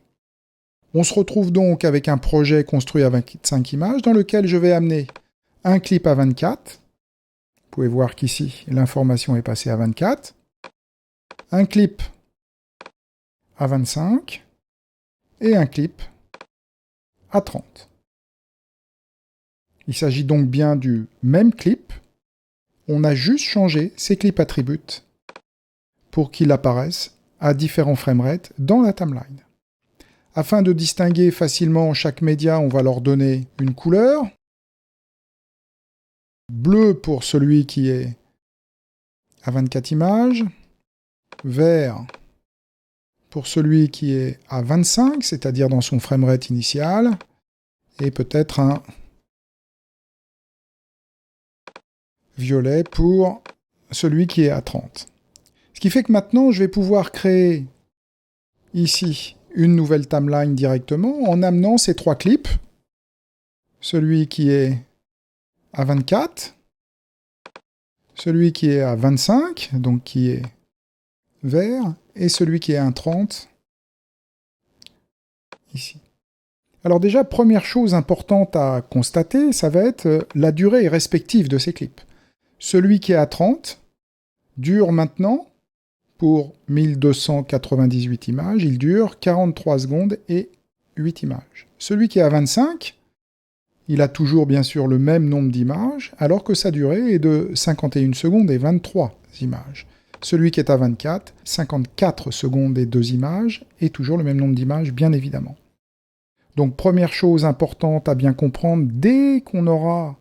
On se retrouve donc avec un projet construit à 25 images dans lequel je vais amener un clip à 24. Vous pouvez voir qu'ici, l'information est passée à 24. Un clip à 25 et un clip à 30. Il s'agit donc bien du même clip. On a juste changé ces clips attributes pour qu'ils apparaissent à différents framerates dans la timeline. Afin de distinguer facilement chaque média, on va leur donner une couleur. Bleu pour celui qui est à 24 images. Vert pour celui qui est à 25, c'est-à-dire dans son framerate initial. Et peut-être un violet pour celui qui est à 30. Ce qui fait que maintenant, je vais pouvoir créer ici une nouvelle timeline directement en amenant ces 3 clips. Celui qui est à 24, celui qui est à 25, donc qui est vert, et celui qui est à 30, ici. Alors déjà, première chose importante à constater, ça va être la durée respective de ces clips. Celui qui est à 30 dure maintenant, pour 1298 images, il dure 43 secondes et 8 images. Celui qui est à 25, il a toujours bien sûr le même nombre d'images, alors que sa durée est de 51 secondes et 23 images. Celui qui est à 24, 54 secondes et 2 images, et toujours le même nombre d'images, bien évidemment. Donc première chose importante à bien comprendre, dès qu'on aura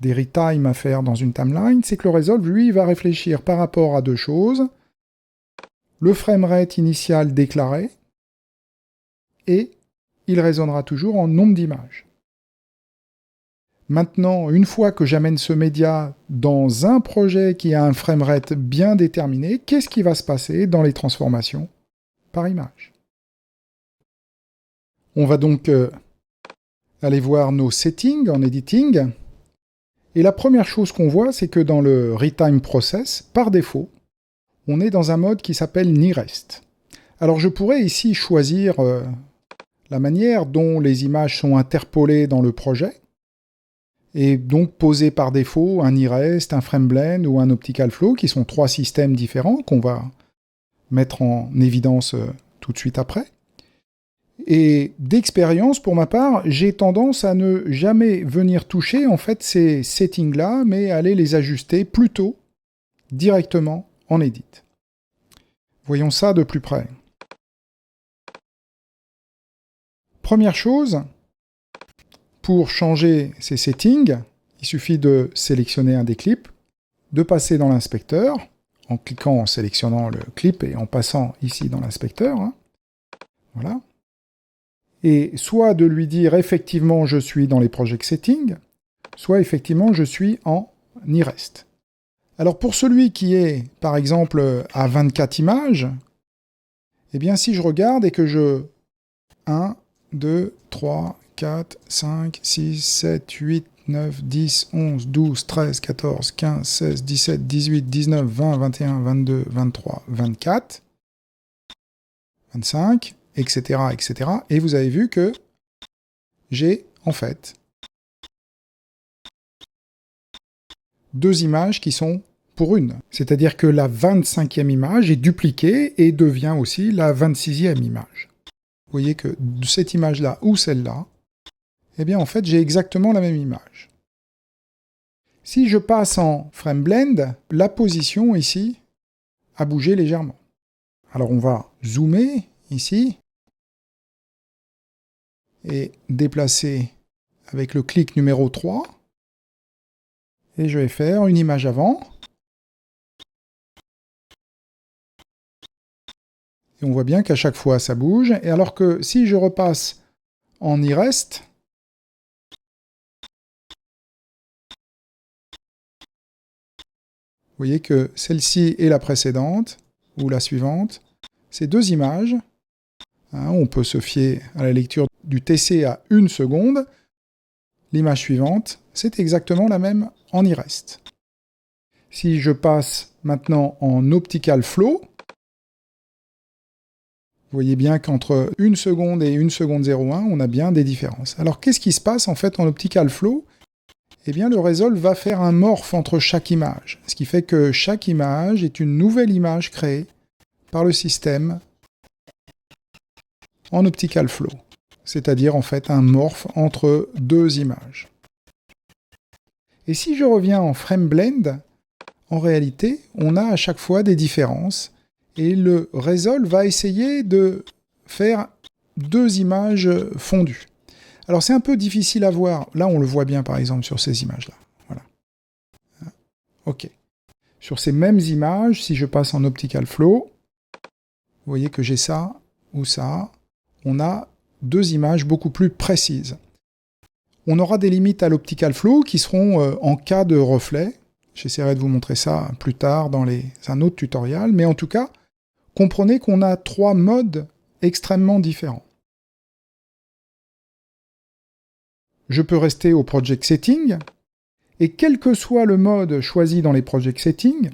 des retime à faire dans une timeline, c'est que le Resolve, lui, va réfléchir par rapport à 2 choses. Le framerate initial déclaré, et il raisonnera toujours en nombre d'images. Maintenant, une fois que j'amène ce média dans un projet qui a un framerate bien déterminé, qu'est-ce qui va se passer dans les transformations par image? On va donc aller voir nos settings en editing, et la première chose qu'on voit, c'est que dans le retime process, par défaut, on est dans un mode qui s'appelle Nearest. Alors je pourrais ici choisir la manière dont les images sont interpolées dans le projet, et donc poser par défaut un Nearest, un FrameBlend ou un Optical Flow, qui sont 3 systèmes différents qu'on va mettre en évidence tout de suite après. Et d'expérience, pour ma part, j'ai tendance à ne jamais venir toucher en fait ces settings-là, mais aller les ajuster plutôt directement en edit. Voyons ça de plus près. Première chose, pour changer ces settings, il suffit de sélectionner un des clips, de passer dans l'inspecteur, en cliquant, en sélectionnant le clip et en passant ici dans l'inspecteur. Voilà. Et soit de lui dire effectivement je suis dans les project settings, soit effectivement je suis en iRest. Alors pour celui qui est par exemple à 24 images, eh bien si je regarde et que je 1, 2, 3, 4, 5, 6, 7, 8, 9, 10, 11, 12, 13, 14, 15, 16, 17, 18, 19, 20, 21, 22, 23, 24, 25, etc., etc. Et vous avez vu que j'ai en fait deux images qui sont pour une. C'est-à-dire que la 25e image est dupliquée et devient aussi la 26e image. Vous voyez que de cette image-là ou celle-là, eh bien en fait j'ai exactement la même image. Si je passe en frame blend, la position ici a bougé légèrement. Alors on va zoomer ici et déplacer avec le clic numéro 3. Et je vais faire une image avant. Et on voit bien qu'à chaque fois ça bouge. Et alors que si je repasse en iRest, vous voyez que celle-ci et la précédente, ou la suivante, c'est deux images. On peut se fier à la lecture du TC à 1 seconde. L'image suivante, c'est exactement la même en iRest. Si je passe maintenant en Optical Flow, vous voyez bien qu'entre 1 seconde et 1 seconde 01, on a bien des différences. Alors qu'est-ce qui se passe en fait en Optical Flow ? Eh bien le Resolve va faire un morph entre chaque image, ce qui fait que chaque image est une nouvelle image créée par le système en Optical Flow, c'est-à-dire en fait un morph entre deux images. Et si je reviens en Frame Blend, en réalité, on a à chaque fois des différences, et le Resolve va essayer de faire deux images fondues. Alors c'est un peu difficile à voir, là on le voit bien par exemple sur ces images-là. Voilà. Ok. Sur ces mêmes images, si je passe en Optical Flow, vous voyez que j'ai ça ou ça, on a deux images beaucoup plus précises. On aura des limites à l'Optical Flow qui seront en cas de reflet. J'essaierai de vous montrer ça plus tard dans un autre tutoriel, mais en tout cas, comprenez qu'on a trois modes extrêmement différents. Je peux rester au Project Setting, et quel que soit le mode choisi dans les Project Settings,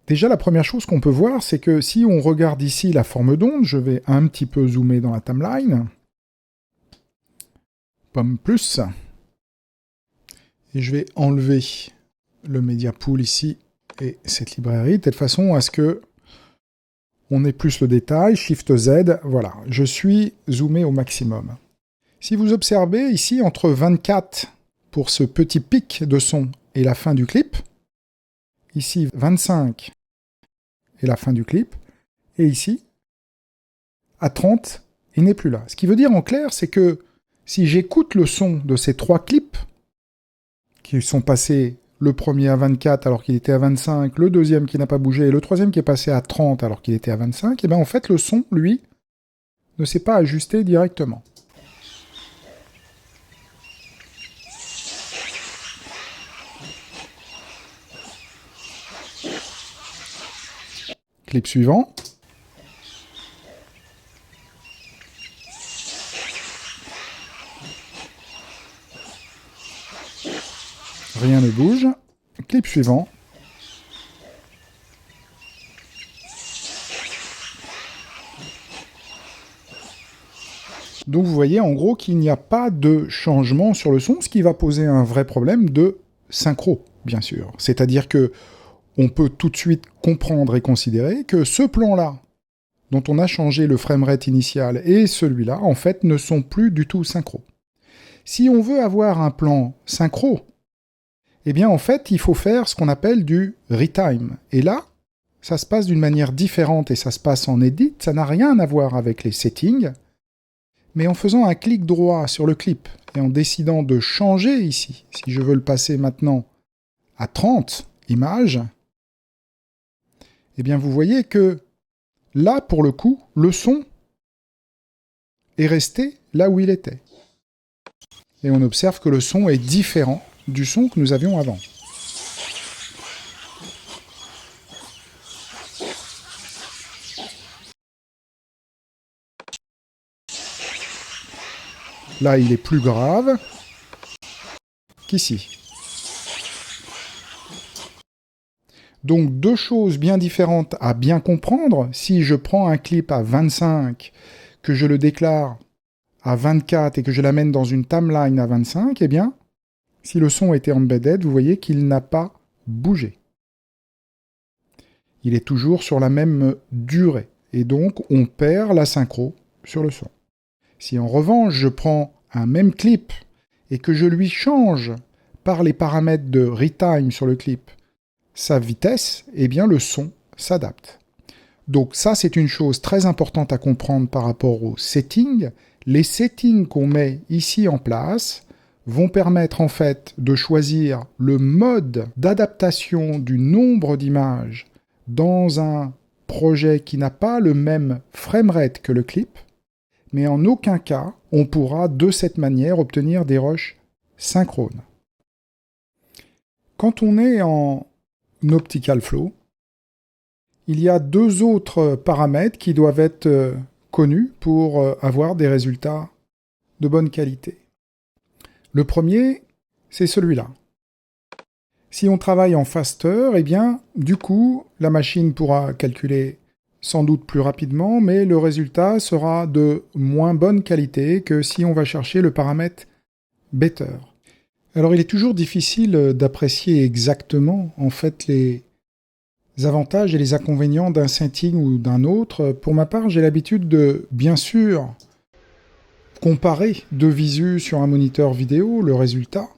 déjà la première chose qu'on peut voir, c'est que si on regarde ici la forme d'onde, je vais un petit peu zoomer dans la timeline, pomme plus, et je vais enlever le Media Pool ici, et cette librairie, de telle façon à ce que on ait plus le détail, Shift Z, voilà, je suis zoomé au maximum. Si vous observez ici, entre 24 pour ce petit pic de son et la fin du clip, ici 25 et la fin du clip, et ici, à 30, il n'est plus là. Ce qui veut dire en clair, c'est que si j'écoute le son de ces trois clips, qui sont passés le premier à 24 alors qu'il était à 25, le deuxième qui n'a pas bougé, et le troisième qui est passé à 30 alors qu'il était à 25, et bien en fait le son, lui, ne s'est pas ajusté directement. Clip suivant. Rien ne bouge. Clip suivant. Donc vous voyez en gros qu'il n'y a pas de changement sur le son, ce qui va poser un vrai problème de synchro, bien sûr. C'est-à-dire que on peut tout de suite comprendre et considérer que ce plan-là, dont on a changé le framerate initial, et celui-là, en fait, ne sont plus du tout synchro. Si on veut avoir un plan synchro, eh bien, en fait, il faut faire ce qu'on appelle du retime. Et là, ça se passe d'une manière différente et ça se passe en edit, ça n'a rien à voir avec les settings, mais en faisant un clic droit sur le clip et en décidant de changer ici, si je veux le passer maintenant à 30 images, eh bien vous voyez que là, pour le coup, le son est resté là où il était. Et on observe que le son est différent du son que nous avions avant. Là, il est plus grave qu'ici. Donc, deux choses bien différentes à bien comprendre. Si je prends un clip à 25, que je le déclare à 24 et que je l'amène dans une timeline à 25, eh bien, si le son était embedded, vous voyez qu'il n'a pas bougé. Il est toujours sur la même durée. Et donc, on perd la synchro sur le son. Si en revanche, je prends un même clip et que je lui change par les paramètres de retime sur le clip sa vitesse, eh bien le son s'adapte. Donc ça, c'est une chose très importante à comprendre par rapport aux settings. Les settings qu'on met ici en place vont permettre en fait de choisir le mode d'adaptation du nombre d'images dans un projet qui n'a pas le même framerate que le clip, mais en aucun cas on pourra de cette manière obtenir des rushs synchrones. Quand on est en optical flow, il y a deux autres paramètres qui doivent être connus pour avoir des résultats de bonne qualité. Le premier, c'est celui-là. Si on travaille en faster, eh bien, du coup, la machine pourra calculer sans doute plus rapidement, mais le résultat sera de moins bonne qualité que si on va chercher le paramètre better. Alors, il est toujours difficile d'apprécier exactement, en fait, les avantages et les inconvénients d'un setting ou d'un autre. Pour ma part, j'ai l'habitude de, bien sûr, comparer de visu sur un moniteur vidéo le résultat,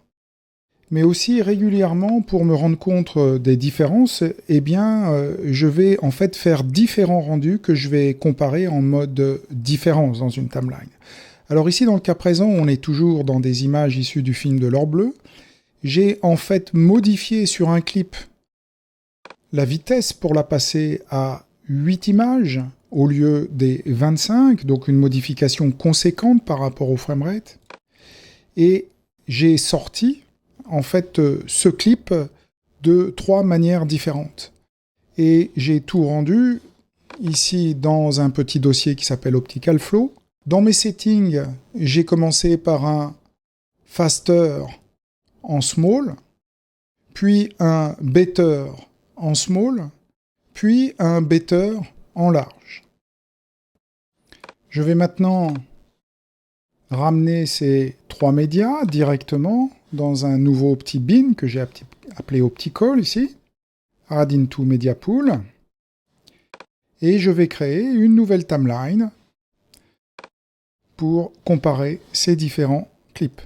mais aussi régulièrement, pour me rendre compte des différences, eh bien, je vais en fait faire différents rendus que je vais comparer en mode différence dans une timeline. Alors ici, dans le cas présent, on est toujours dans des images issues du film de l'or bleu. J'ai en fait modifié sur un clip la vitesse pour la passer à 8 images au lieu des 25, donc une modification conséquente par rapport au framerate. Et j'ai sorti en fait ce clip de 3 manières différentes. Et j'ai tout rendu ici dans un petit dossier qui s'appelle Optical Flow. Dans mes settings, j'ai commencé par un faster en small, puis un better en small, puis un better en large. Je vais maintenant ramener ces 3 médias directement dans un nouveau petit bin que j'ai appelé Optical ici, Add into Media Pool, et je vais créer une nouvelle timeline pour comparer ces différents clips,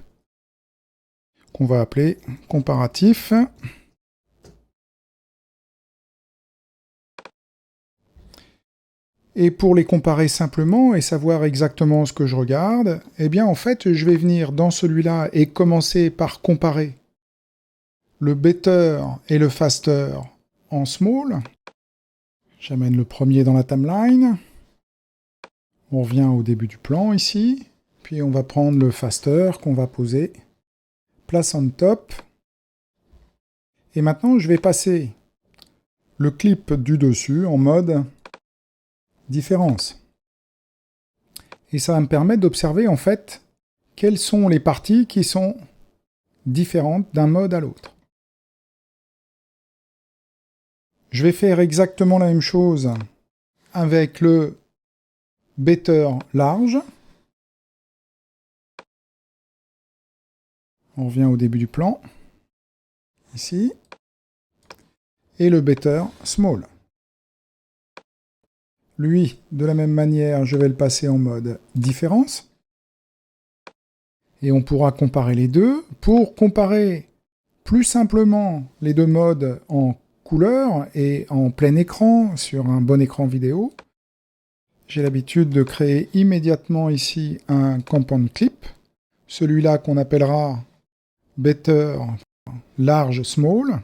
qu'on va appeler comparatif. Et pour les comparer simplement et savoir exactement ce que je regarde, eh bien en fait je vais venir dans celui-là et commencer par comparer le better et le faster en small. J'amène le premier dans la timeline. On revient au début du plan ici. Puis on va prendre le faster qu'on va poser place on top. Et maintenant je vais passer le clip du dessus en mode différence. Et ça va me permettre d'observer en fait quelles sont les parties qui sont différentes d'un mode à l'autre. Je vais faire exactement la même chose avec le better large. On revient au début du plan, ici, et le better small. Lui, de la même manière, je vais le passer en mode différence. Et on pourra comparer les deux. Pour comparer plus simplement les deux modes en couleur et en plein écran sur un bon écran vidéo, j'ai l'habitude de créer immédiatement ici un compound clip, celui-là qu'on appellera better large small,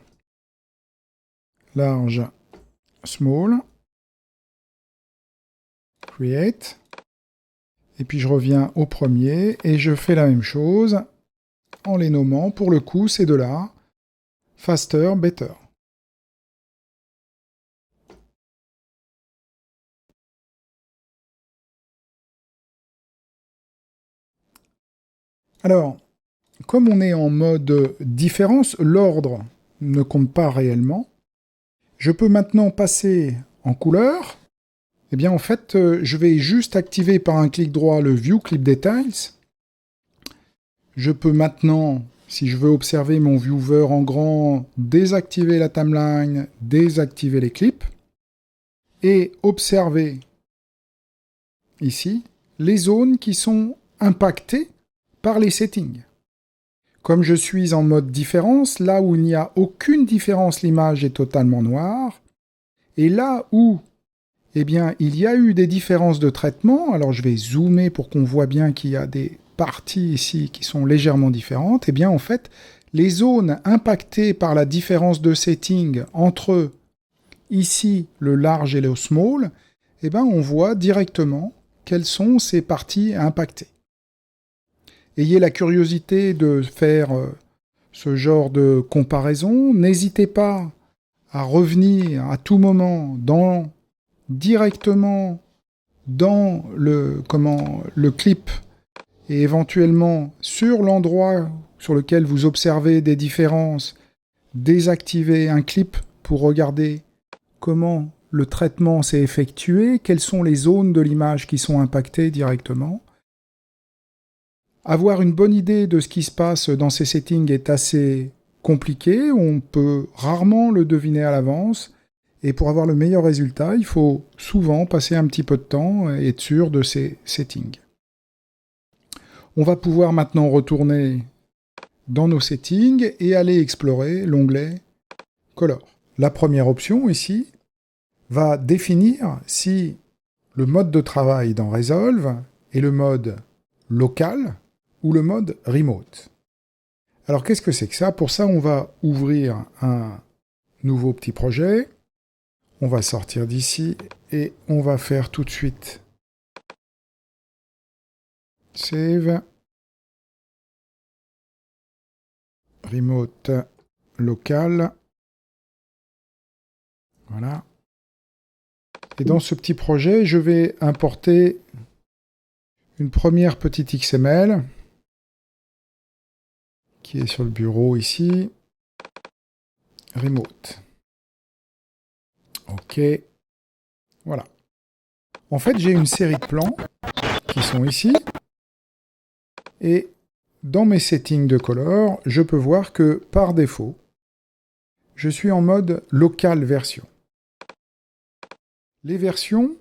create, Et puis je reviens au premier et je fais la même chose en les nommant. Pour le coup, ces deux-là, faster, better. Alors, comme on est en mode différence, l'ordre ne compte pas réellement. Je peux maintenant passer en couleur. Eh bien, en fait, je vais juste activer par un clic droit le View Clip Details. Je peux maintenant, si je veux observer mon viewer en grand, désactiver la timeline, désactiver les clips, et observer ici les zones qui sont impactées par les settings. Comme je suis en mode différence, là où il n'y a aucune différence, l'image est totalement noire. Et là où eh bien, il y a eu des différences de traitement, alors je vais zoomer pour qu'on voit bien qu'il y a des parties ici qui sont légèrement différentes, eh bien en fait, les zones impactées par la différence de setting entre ici le large et le small, eh bien on voit directement quelles sont ces parties impactées. Ayez la curiosité de faire ce genre de comparaison. N'hésitez pas à revenir à tout moment directement dans le clip et éventuellement sur l'endroit sur lequel vous observez des différences, désactiver un clip pour regarder comment le traitement s'est effectué, quelles sont les zones de l'image qui sont impactées directement. Avoir une bonne idée de ce qui se passe dans ces settings est assez compliqué, on peut rarement le deviner à l'avance, et pour avoir le meilleur résultat, il faut souvent passer un petit peu de temps et être sûr de ces settings. On va pouvoir maintenant retourner dans nos settings et aller explorer l'onglet Color. La première option ici va définir si le mode de travail dans Resolve est le mode local ou le mode remote. Alors qu'est-ce que c'est que ça? Pour ça, on va ouvrir un nouveau petit projet. On va sortir d'ici et on va faire tout de suite Save, Remote, Local. Voilà. Et dans ce petit projet, je vais importer une première petite XML qui est sur le bureau ici. Remote. OK. Voilà. En fait, j'ai une série de plans qui sont ici. Et dans mes settings de color, je peux voir que par défaut, je suis en mode local version. Les versions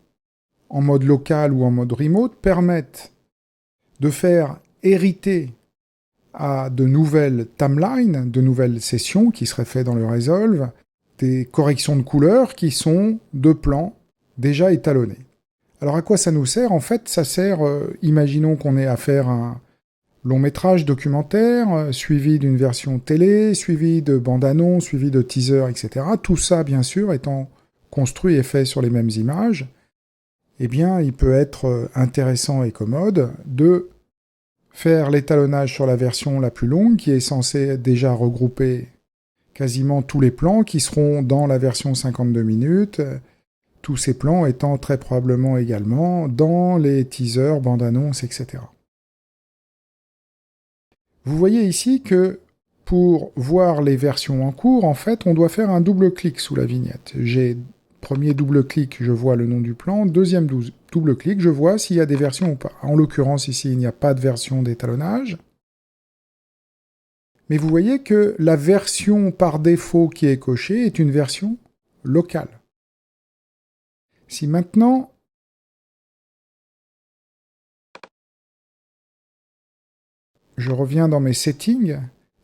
en mode local ou en mode remote permettent de faire hériter à de nouvelles timelines, de nouvelles sessions qui seraient faites dans le Resolve, des corrections de couleurs qui sont de plans déjà étalonnés. Alors à quoi ça nous sert? En fait, ça sert, imaginons qu'on ait à faire un long métrage documentaire, suivi d'une version télé, suivi de bande-annonce, suivi de teaser, etc. Tout ça, bien sûr, étant construit et fait sur les mêmes images, eh bien, il peut être intéressant et commode de faire l'étalonnage sur la version la plus longue, qui est censée déjà regrouper quasiment tous les plans qui seront dans la version 52 minutes, tous ces plans étant très probablement également dans les teasers, bandes-annonces, etc. Vous voyez ici que pour voir les versions en cours, en fait, on doit faire un double-clic sous la vignette. Premier double-clic, je vois le nom du plan. Deuxième double-clic, je vois s'il y a des versions ou pas. En l'occurrence, ici, il n'y a pas de version d'étalonnage. Mais vous voyez que la version par défaut qui est cochée est une version locale. Si maintenant je reviens dans mes settings,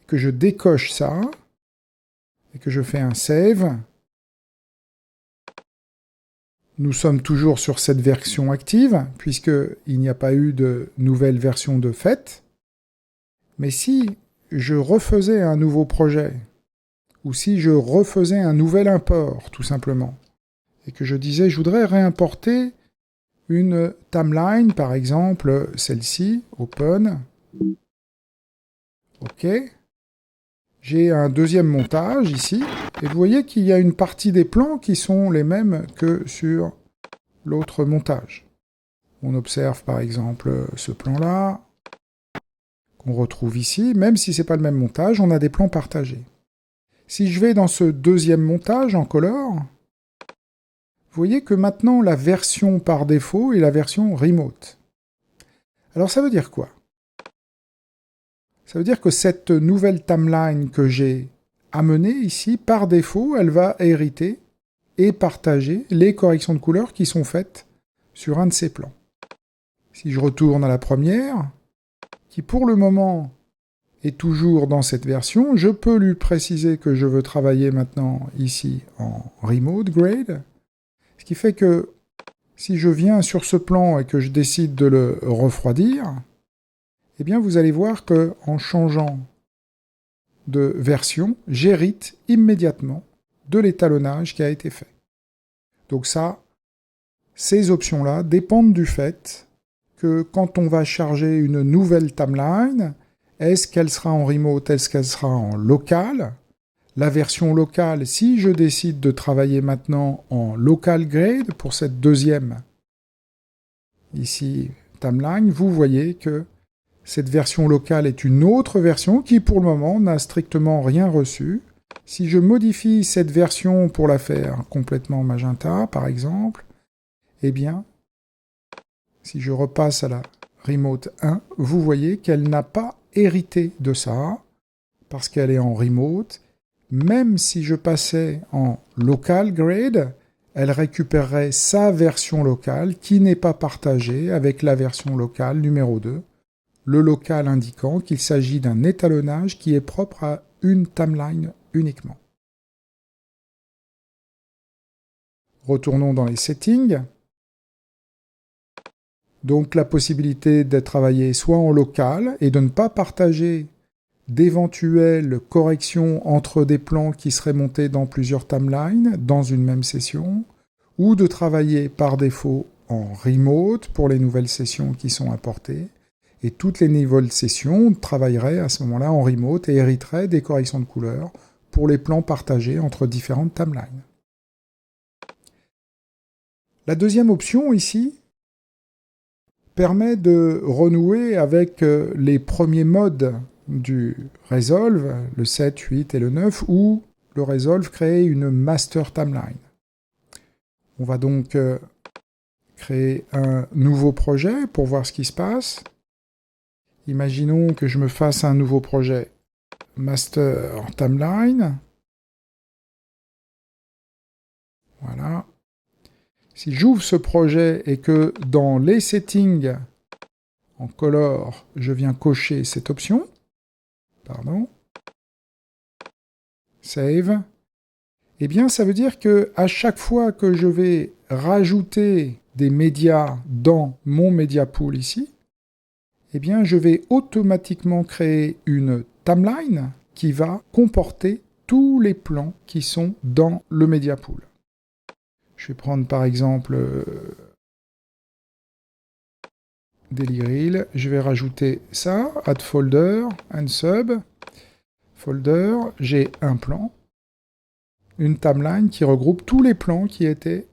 que je décoche ça, et que je fais un save, nous sommes toujours sur cette version active, puisqu'il n'y a pas eu de nouvelle version de fait. Mais si je refaisais un nouveau projet, ou si je refaisais un nouvel import, tout simplement, et que je disais, je voudrais réimporter une timeline, par exemple celle-ci, Open. OK. J'ai un deuxième montage ici, et vous voyez qu'il y a une partie des plans qui sont les mêmes que sur l'autre montage. On observe par exemple ce plan-là, qu'on retrouve ici, même si ce n'est pas le même montage, on a des plans partagés. Si je vais dans ce deuxième montage en color, vous voyez que maintenant la version par défaut est la version remote. Alors ça veut dire quoi? Ça veut dire que cette nouvelle timeline que j'ai amenée ici, par défaut, elle va hériter et partager les corrections de couleurs qui sont faites sur un de ces plans. Si je retourne à la première, qui pour le moment est toujours dans cette version, je peux lui préciser que je veux travailler maintenant ici en Remote Grade, ce qui fait que si je viens sur ce plan et que je décide de le refroidir, eh bien vous allez voir qu'en changeant de version, j'hérite immédiatement de l'étalonnage qui a été fait. Donc ça, ces options-là dépendent du fait que quand on va charger une nouvelle timeline, est-ce qu'elle sera en remote, est-ce qu'elle sera en local? La version locale, si je décide de travailler maintenant en local grade pour cette deuxième ici timeline, vous voyez que cette version locale est une autre version qui pour le moment n'a strictement rien reçu. Si je modifie cette version pour la faire complètement magenta par exemple, eh bien si je repasse à la Remote 1, vous voyez qu'elle n'a pas hérité de ça, parce qu'elle est en Remote. Même si je passais en Local Grade, elle récupérerait sa version locale qui n'est pas partagée avec la version locale numéro 2, le local indiquant qu'il s'agit d'un étalonnage qui est propre à une timeline uniquement. Retournons dans les settings. Donc la possibilité de travailler soit en local et de ne pas partager d'éventuelles corrections entre des plans qui seraient montés dans plusieurs timelines dans une même session, ou de travailler par défaut en remote pour les nouvelles sessions qui sont importées, et toutes les nouvelles sessions travailleraient à ce moment-là en remote et hériteraient des corrections de couleurs pour les plans partagés entre différentes timelines. La deuxième option ici permet de renouer avec les premiers modes du Resolve, le 7, 8 et le 9, où le Resolve crée une master timeline. On va donc créer un nouveau projet pour voir ce qui se passe. Imaginons que je me fasse un nouveau projet master timeline. Voilà. Si j'ouvre ce projet et que dans les settings en color, je viens cocher cette option, save, eh bien ça veut dire que à chaque fois que je vais rajouter des médias dans mon media pool ici, eh bien je vais automatiquement créer une timeline qui va comporter tous les plans qui sont dans le media pool. Je vais prendre par exemple Daily je vais rajouter ça, add folder, and sub, folder, j'ai un plan, une timeline qui regroupe tous les plans qui étaient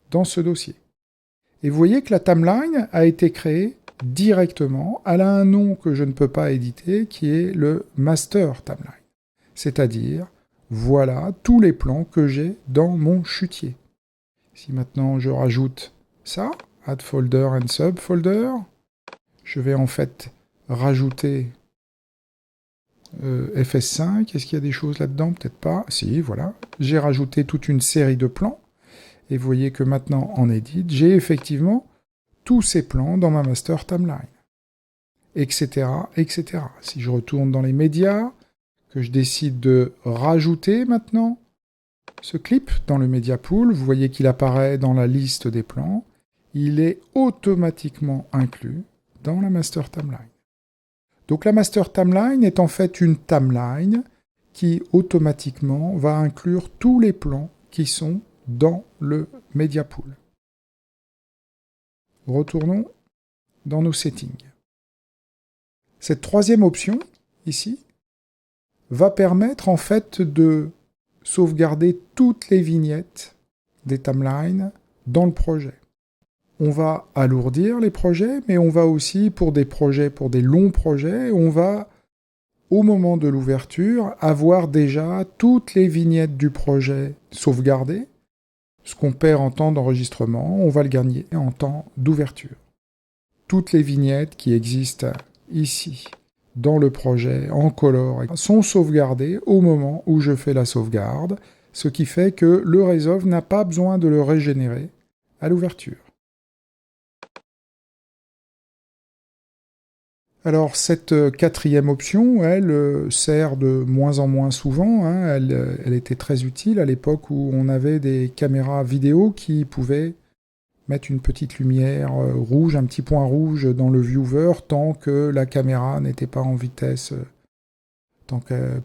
dans ce dossier. Et vous voyez que la timeline a été créée directement, elle a un nom que je ne peux pas éditer, qui est le master timeline. C'est-à-dire, voilà tous les plans que j'ai dans mon chutier. Si maintenant je rajoute ça, add folder and sub folder, je vais en fait rajouter FS5. Est-ce qu'il y a des choses là-dedans? Peut-être pas. Si, voilà. J'ai rajouté toute une série de plans. Et vous voyez que maintenant, en Edit, j'ai effectivement tous ces plans dans ma master timeline. Etc., etc. Si je retourne dans les médias, que je décide de rajouter maintenant ce clip dans le media pool, vous voyez qu'il apparaît dans la liste des plans. Il est automatiquement inclus dans la master timeline. Donc la master timeline est en fait une timeline qui automatiquement va inclure tous les plans qui sont dans le media pool. Retournons dans nos settings. Cette troisième option, ici, va permettre en fait de sauvegarder toutes les vignettes des timelines dans le projet. On va alourdir les projets, mais on va aussi, pour des longs projets, on va, au moment de l'ouverture, avoir déjà toutes les vignettes du projet sauvegardées. Ce qu'on perd en temps d'enregistrement, on va le gagner en temps d'ouverture. Toutes les vignettes qui existent ici, dans le projet, en color, sont sauvegardées au moment où je fais la sauvegarde, ce qui fait que le Resolve n'a pas besoin de le régénérer à l'ouverture. Alors cette quatrième option, elle sert de moins en moins souvent. Elle était très utile à l'époque où on avait des caméras vidéo qui pouvaient mettre une petite lumière rouge, un petit point rouge dans le viewer tant que la caméra n'était pas en vitesse,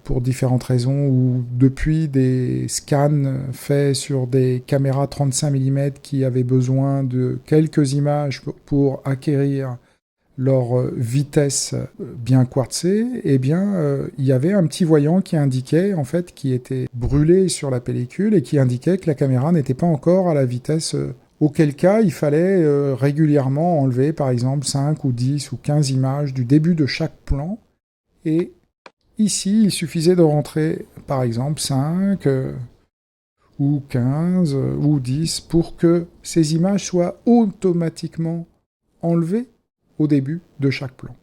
pour différentes raisons, ou depuis des scans faits sur des caméras 35 mm qui avaient besoin de quelques images pour acquérir leur vitesse bien quartzée, il y avait un petit voyant qui indiquait, en fait, qui était brûlé sur la pellicule et qui indiquait que la caméra n'était pas encore à la vitesse, auquel cas il fallait régulièrement enlever, par exemple, 5 ou 10 ou 15 images du début de chaque plan. Et ici, il suffisait de rentrer, par exemple, 5 ou 15 ou 10 pour que ces images soient automatiquement enlevées au début de chaque plan.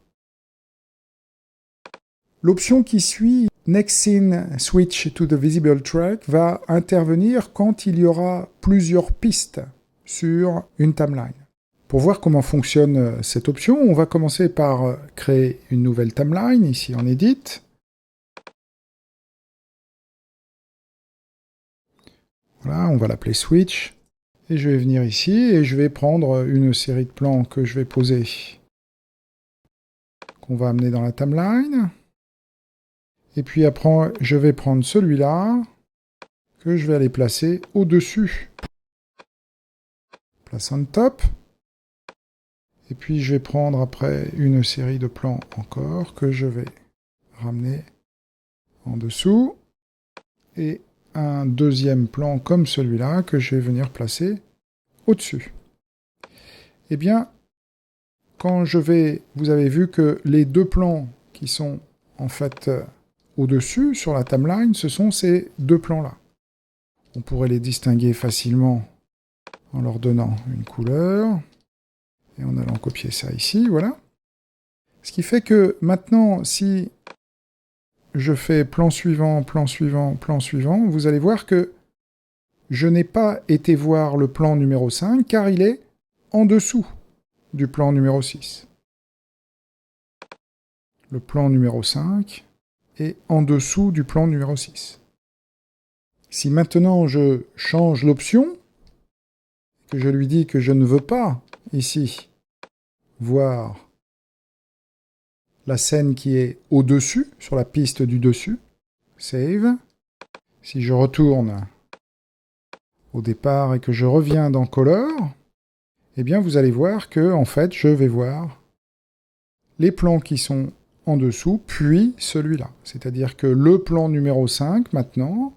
L'option qui suit, Next Scene Switch to the Visible Track, va intervenir quand il y aura plusieurs pistes sur une timeline. Pour voir comment fonctionne cette option, on va commencer par créer une nouvelle timeline, ici en Edit. Voilà, on va l'appeler Switch. Et je vais venir ici et je vais prendre une série de plans que je vais poser, qu'on va amener dans la timeline. Et puis après, je vais prendre celui-là, que je vais aller placer au-dessus. Place on top. Et puis je vais prendre après une série de plans encore, que je vais ramener en dessous. Et un deuxième plan comme celui-là, que je vais venir placer au-dessus. Eh bien, vous avez vu que les deux plans qui sont en fait au-dessus sur la timeline, ce sont ces deux plans-là. On pourrait les distinguer facilement en leur donnant une couleur et en allant copier ça ici, voilà. Ce qui fait que maintenant, si je fais plan suivant, plan suivant, plan suivant, vous allez voir que je n'ai pas été voir le plan numéro 5 car il est en dessous du plan numéro 6. Le plan numéro 5 est en dessous du plan numéro 6. Si maintenant je change l'option, que je lui dis que je ne veux pas, ici, voir la scène qui est au-dessus, sur la piste du dessus, Save. Si je retourne au départ et que je reviens dans Color, eh bien vous allez voir que, en fait, je vais voir les plans qui sont en dessous, puis celui-là. C'est-à-dire que le plan numéro 5, maintenant,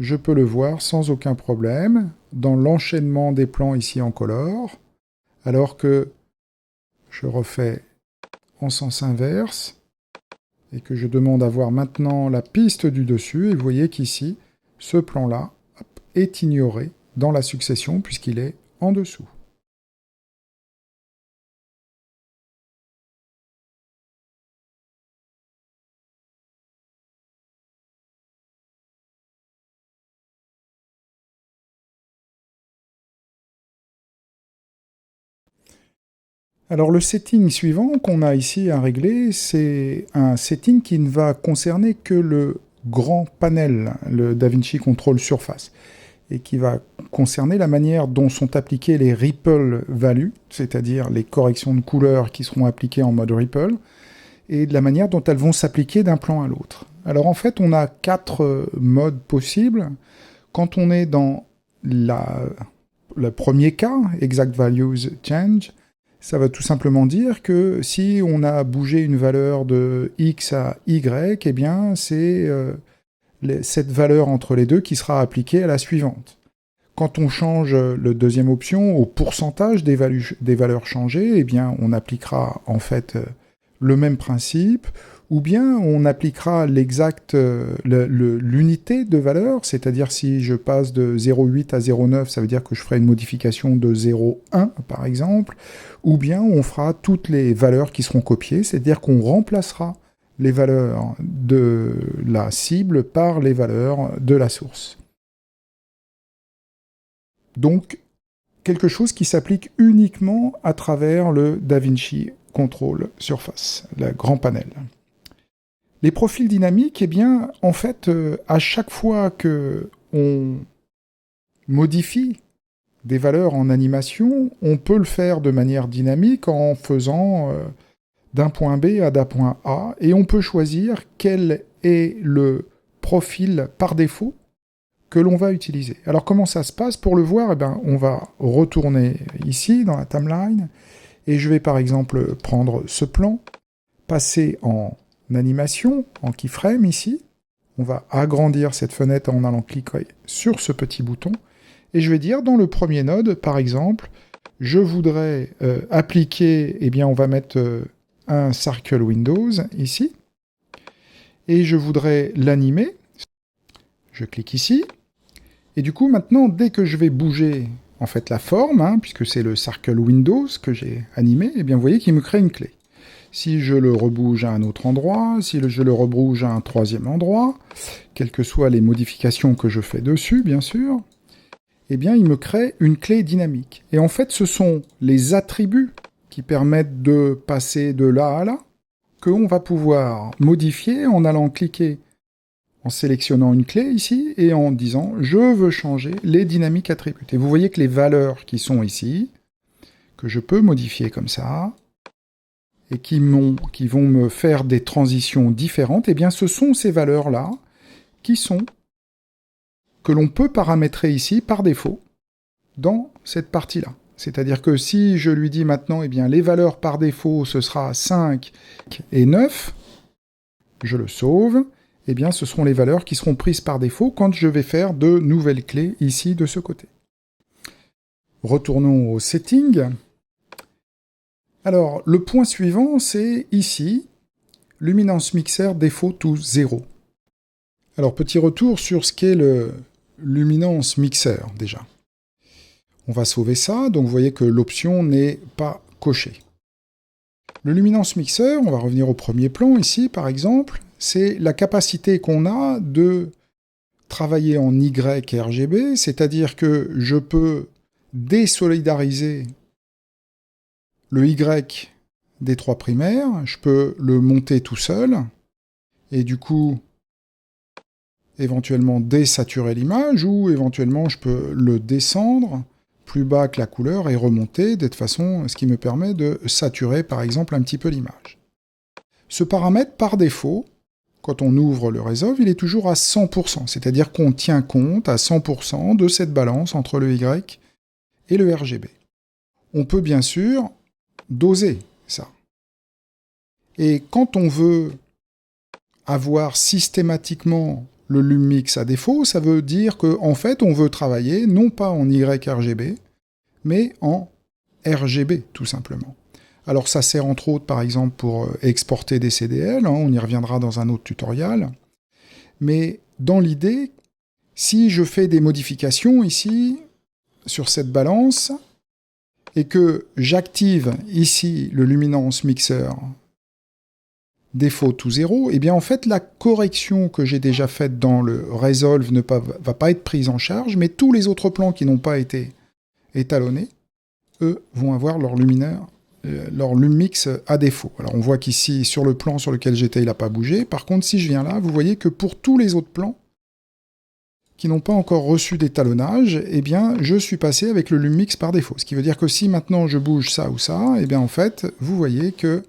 je peux le voir sans aucun problème dans l'enchaînement des plans ici en color, alors que je refais en sens inverse et que je demande à voir maintenant la piste du dessus, et vous voyez qu'ici, ce plan-là est ignoré dans la succession puisqu'il est en dessous. Alors le setting suivant qu'on a ici à régler, c'est un setting qui ne va concerner que le grand panel, le DaVinci Control Surface, et qui va concerner la manière dont sont appliquées les ripple values, c'est-à-dire les corrections de couleurs qui seront appliquées en mode ripple, et de la manière dont elles vont s'appliquer d'un plan à l'autre. Alors en fait, on a 4 modes possibles. Quand on est dans le premier cas, exact values change, ça va tout simplement dire que si on a bougé une valeur de x à y, eh bien c'est cette valeur entre les deux qui sera appliquée à la suivante. Quand on change la deuxième option au pourcentage des valeurs changées, eh bien on appliquera en fait le même principe, ou bien on appliquera l'unité de valeur, c'est-à-dire si je passe de 0,8 à 0,9, ça veut dire que je ferai une modification de 0,1 par exemple, ou bien on fera toutes les valeurs qui seront copiées, c'est-à-dire qu'on remplacera les valeurs de la cible par les valeurs de la source. Donc, quelque chose qui s'applique uniquement à travers le DaVinci Control Surface, le grand panel. Les profils dynamiques, eh bien, en fait, à chaque fois que on modifie des valeurs en animation, on peut le faire de manière dynamique en faisant d'un point B à d'un point A, et on peut choisir quel est le profil par défaut que l'on va utiliser. Alors comment ça se passe? Pour le voir, eh ben, on va retourner ici dans la timeline, et je vais par exemple prendre ce plan, passer en animation, en keyframe ici, on va agrandir cette fenêtre en allant cliquer sur ce petit bouton, et je vais dire dans le premier node, par exemple, je voudrais appliquer, eh bien on va mettre un Circle Windows ici, et je voudrais l'animer, je clique ici, et du coup maintenant dès que je vais bouger en fait la forme, puisque c'est le Circle Windows que j'ai animé, eh bien vous voyez qu'il me crée une clé. Si je le rebouge à un autre endroit, si je le rebouge à un troisième endroit, quelles que soient les modifications que je fais dessus bien sûr, eh bien il me crée une clé dynamique. Et en fait ce sont les attributs qui permettent de passer de là à là, qu'on va pouvoir modifier en allant cliquer, en sélectionnant une clé ici, et en disant « Je veux changer les dynamiques attributs ». Et vous voyez que les valeurs qui sont ici, que je peux modifier comme ça, et qui vont me faire des transitions différentes, eh bien ce sont ces valeurs-là que l'on peut paramétrer ici par défaut dans cette partie-là. C'est-à-dire que si je lui dis maintenant, eh bien, les valeurs par défaut, ce sera 5 et 9, je le sauve, eh bien, ce seront les valeurs qui seront prises par défaut quand je vais faire de nouvelles clés ici de ce côté. Retournons au setting. Alors, le point suivant, c'est ici, Luminance Mixer Default to 0. Alors, petit retour sur ce qu'est le Luminance Mixer, déjà. On va sauver ça, donc vous voyez que l'option n'est pas cochée. Le Luminance Mixer, on va revenir au premier plan ici par exemple, c'est la capacité qu'on a de travailler en Y et RGB, c'est-à-dire que je peux désolidariser le Y des trois primaires, je peux le monter tout seul, et du coup éventuellement désaturer l'image, ou éventuellement je peux le descendre plus bas que la couleur et remonter de façon, ce qui me permet de saturer par exemple un petit peu l'image. Ce paramètre par défaut, quand on ouvre le Resolve, il est toujours à 100%, c'est-à-dire qu'on tient compte à 100% de cette balance entre le Y et le RGB. On peut bien sûr doser ça. Et quand on veut avoir systématiquement le LumMix à défaut, ça veut dire qu'en fait, on veut travailler non pas en YRGB, mais en RGB, tout simplement. Alors ça sert entre autres, par exemple, pour exporter des CDL, on y reviendra dans un autre tutoriel, mais dans l'idée, si je fais des modifications ici, sur cette balance, et que j'active ici le Luminance Mixer Default to 0, et bien en fait la correction que j'ai déjà faite dans le Resolve va pas être prise en charge, mais tous les autres plans qui n'ont pas été étalonnés, eux, vont avoir leur LumMix à défaut. Alors on voit qu'ici, sur le plan sur lequel j'étais, il n'a pas bougé. Par contre, si je viens là, vous voyez que pour tous les autres plans qui n'ont pas encore reçu d'étalonnage, eh bien je suis passé avec le LumMix par défaut. Ce qui veut dire que si maintenant je bouge ça ou ça, eh bien en fait, vous voyez que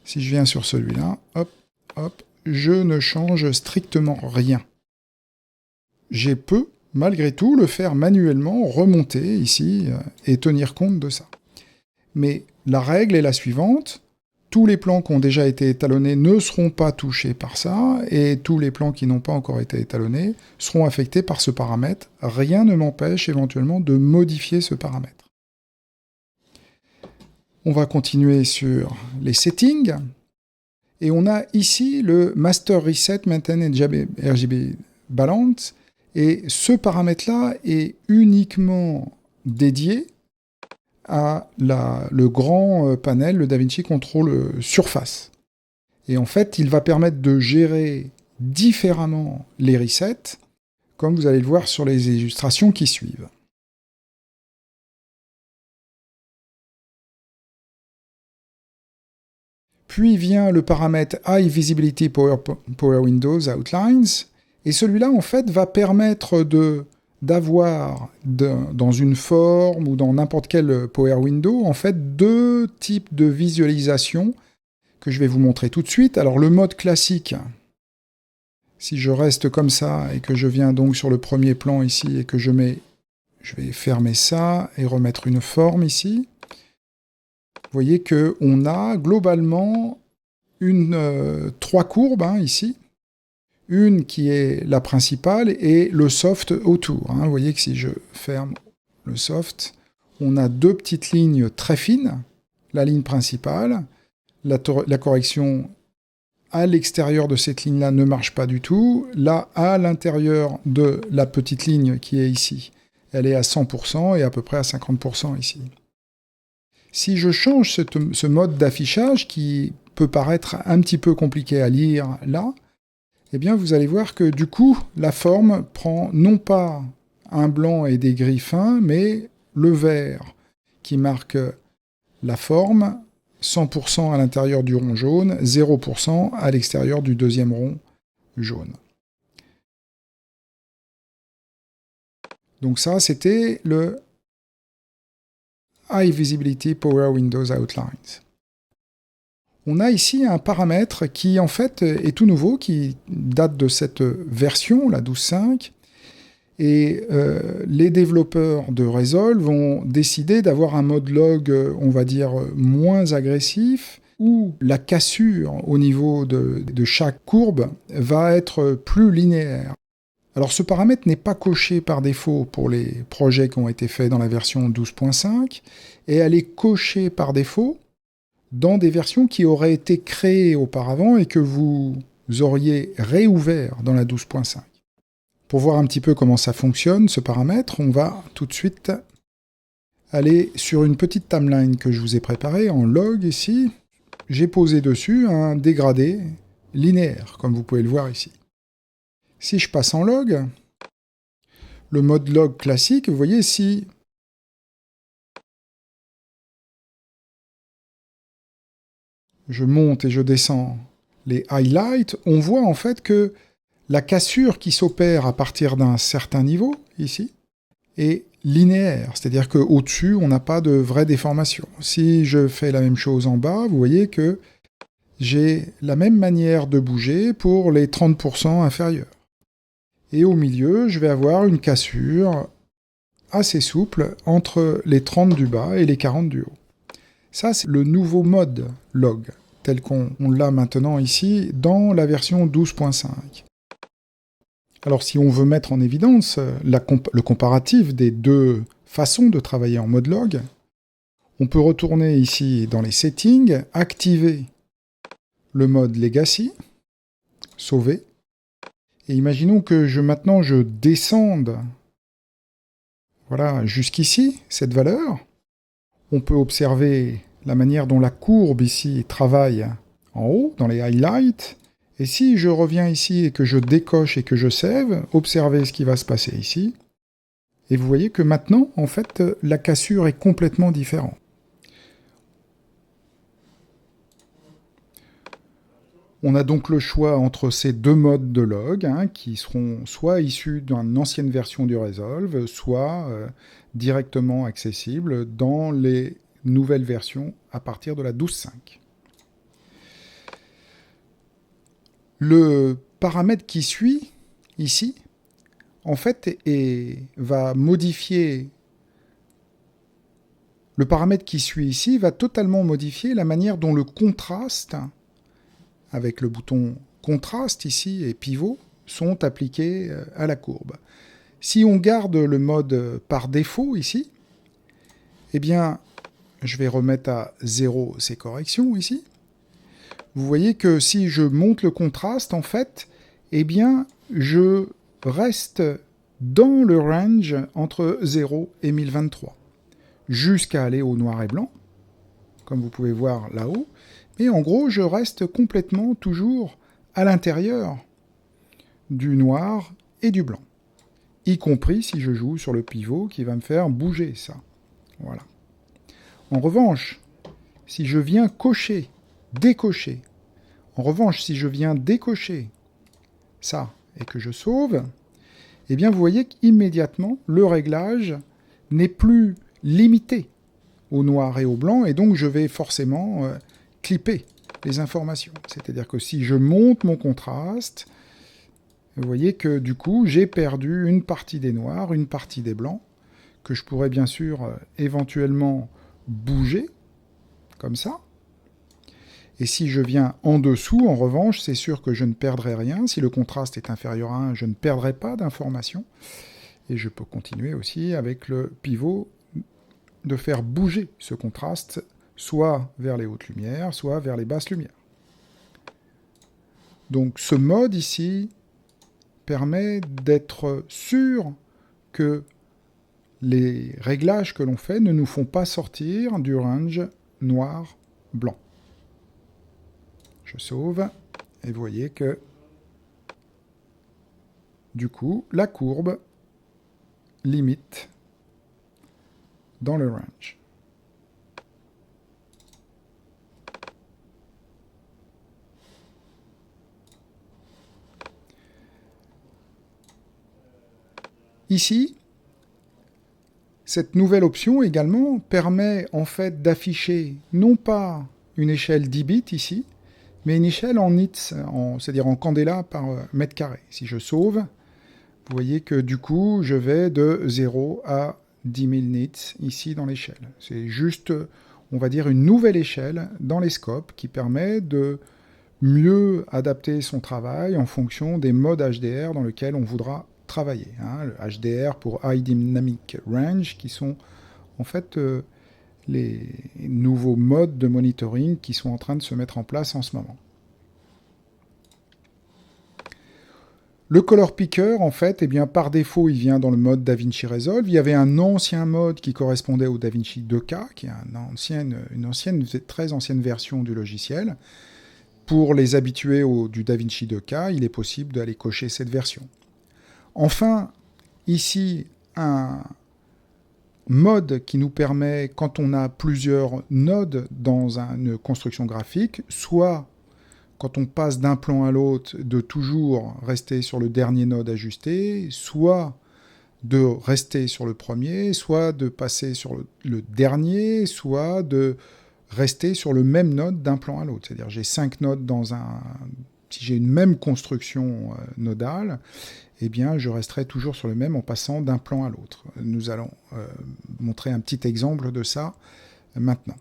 si je viens sur celui-là, hop, hop, je ne change strictement rien. J'ai peu malgré tout, le faire manuellement, remonter ici, et tenir compte de ça. Mais la règle est la suivante, tous les plans qui ont déjà été étalonnés ne seront pas touchés par ça, et tous les plans qui n'ont pas encore été étalonnés seront affectés par ce paramètre. Rien ne m'empêche éventuellement de modifier ce paramètre. On va continuer sur les settings, et on a ici le Master Reset Maintain RGB Balance, et ce paramètre-là est uniquement dédié à le grand panel, le DaVinci Control Surface. Et en fait, il va permettre de gérer différemment les resets, comme vous allez le voir sur les illustrations qui suivent. Puis vient le paramètre High Visibility Power Windows Outlines, et celui-là, en fait, va permettre d'avoir dans une forme ou dans n'importe quel Power Window, en fait, deux types de visualisation que je vais vous montrer tout de suite. Alors, le mode classique, si je reste comme ça et que je viens donc sur le premier plan ici et que je vais fermer ça et remettre une forme ici, vous voyez qu'on a globalement trois courbes ici. Une qui est la principale et le soft autour. Vous voyez que si je ferme le soft, on a deux petites lignes très fines. La ligne principale, la correction à l'extérieur de cette ligne-là ne marche pas du tout. Là, à l'intérieur de la petite ligne qui est ici, elle est à 100% et à peu près à 50% ici. Si je change ce mode d'affichage, qui peut paraître un petit peu compliqué à lire là, eh bien vous allez voir que du coup, la forme prend non pas un blanc et des gris fins, mais le vert qui marque la forme, 100% à l'intérieur du rond jaune, 0% à l'extérieur du deuxième rond jaune. Donc ça, c'était le High Visibility Power Windows Outlines. On a ici un paramètre qui en fait est tout nouveau, qui date de cette version, la 12.5, et les développeurs de Resolve ont décidé d'avoir un mode log, on va dire, moins agressif, où la cassure au niveau de chaque courbe va être plus linéaire. Alors ce paramètre n'est pas coché par défaut pour les projets qui ont été faits dans la version 12.5, et elle est cochée par défaut dans des versions qui auraient été créées auparavant et que vous auriez réouvert dans la 12.5. Pour voir un petit peu comment ça fonctionne, ce paramètre, on va tout de suite aller sur une petite timeline que je vous ai préparée en log ici. J'ai posé dessus un dégradé linéaire, comme vous pouvez le voir ici. Si je passe en log, le mode log classique, vous voyez, si je monte et je descends les highlights, on voit en fait que la cassure qui s'opère à partir d'un certain niveau, ici, est linéaire. C'est-à-dire qu'au-dessus, on n'a pas de vraie déformation. Si je fais la même chose en bas, vous voyez que j'ai la même manière de bouger pour les 30% inférieurs. Et au milieu, je vais avoir une cassure assez souple entre les 30 du bas et les 40 du haut. Ça, c'est le nouveau mode log, tel qu'on l'a maintenant ici dans la version 12.5. Alors si on veut mettre en évidence le comparatif des deux façons de travailler en mode log, on peut retourner ici dans les settings, activer le mode Legacy, sauver, et imaginons que maintenant je descende voilà, jusqu'ici, cette valeur. On peut observer la manière dont la courbe ici travaille en haut, dans les highlights. Et si je reviens ici et que je décoche et que je save, observez ce qui va se passer ici. Et vous voyez que maintenant, en fait, la cassure est complètement différente. On a donc le choix entre ces deux modes de log, qui seront soit issus d'une ancienne version du Resolve, soit directement accessibles dans les nouvelles versions à partir de la 12.5. Le paramètre qui suit, ici, en fait, va modifier le paramètre qui suit ici, va totalement modifier la manière dont le contraste, avec le bouton contraste ici et pivot, sont appliqués à la courbe. Si on garde le mode par défaut ici, eh bien, je vais remettre à 0 ces corrections ici. Vous voyez que si je monte le contraste, en fait, eh bien, je reste dans le range entre 0 et 1023, jusqu'à aller au noir et blanc, comme vous pouvez voir là-haut. Mais en gros, je reste complètement toujours à l'intérieur du noir et du blanc, y compris si je joue sur le pivot qui va me faire bouger ça. Voilà. En revanche, si je viens cocher, décocher, en revanche, si je viens décocher ça et que je sauve, eh bien, vous voyez qu'immédiatement, le réglage n'est plus limité au noir et au blanc, et donc je vais forcément clipper les informations. C'est-à-dire que si je monte mon contraste, vous voyez que du coup, j'ai perdu une partie des noirs, une partie des blancs, que je pourrais bien sûr éventuellement bouger, comme ça. Et si je viens en dessous, en revanche, c'est sûr que je ne perdrai rien. Si le contraste est inférieur à 1, je ne perdrai pas d'informations. Et je peux continuer aussi avec le pivot de faire bouger ce contraste, soit vers les hautes lumières, soit vers les basses lumières. Donc ce mode ici permet d'être sûr que les réglages que l'on fait ne nous font pas sortir du range noir-blanc. Je sauve, et vous voyez que, du coup, la courbe limite dans le range. Ici, cette nouvelle option également permet en fait d'afficher non pas une échelle 10 bits ici, mais une échelle en nits, c'est-à-dire en candela par mètre carré. Si je sauve, vous voyez que du coup, je vais de 0 à 10 000 nits ici dans l'échelle. C'est juste, on va dire, une nouvelle échelle dans les scopes qui permet de mieux adapter son travail en fonction des modes HDR dans lesquels on voudra travailler. Le HDR pour High Dynamic Range, qui sont en fait les nouveaux modes de monitoring qui sont en train de se mettre en place en ce moment. Le Color Picker, en fait, eh bien, par défaut, il vient dans le mode DaVinci Resolve. Il y avait un ancien mode qui correspondait au DaVinci 2K, qui est une très ancienne version du logiciel. Pour les habitués du DaVinci 2K, il est possible d'aller cocher cette version. Enfin, ici, un mode qui nous permet, quand on a plusieurs nodes dans une construction graphique, soit quand on passe d'un plan à l'autre, de toujours rester sur le dernier node ajusté, soit de rester sur le premier, soit de passer sur le dernier, soit de rester sur le même node d'un plan à l'autre. C'est-à-dire j'ai 5 nodes dans un... Si j'ai une même construction nodale, eh bien, je resterai toujours sur le même en passant d'un plan à l'autre. Nous allons montrer un petit exemple de ça maintenant.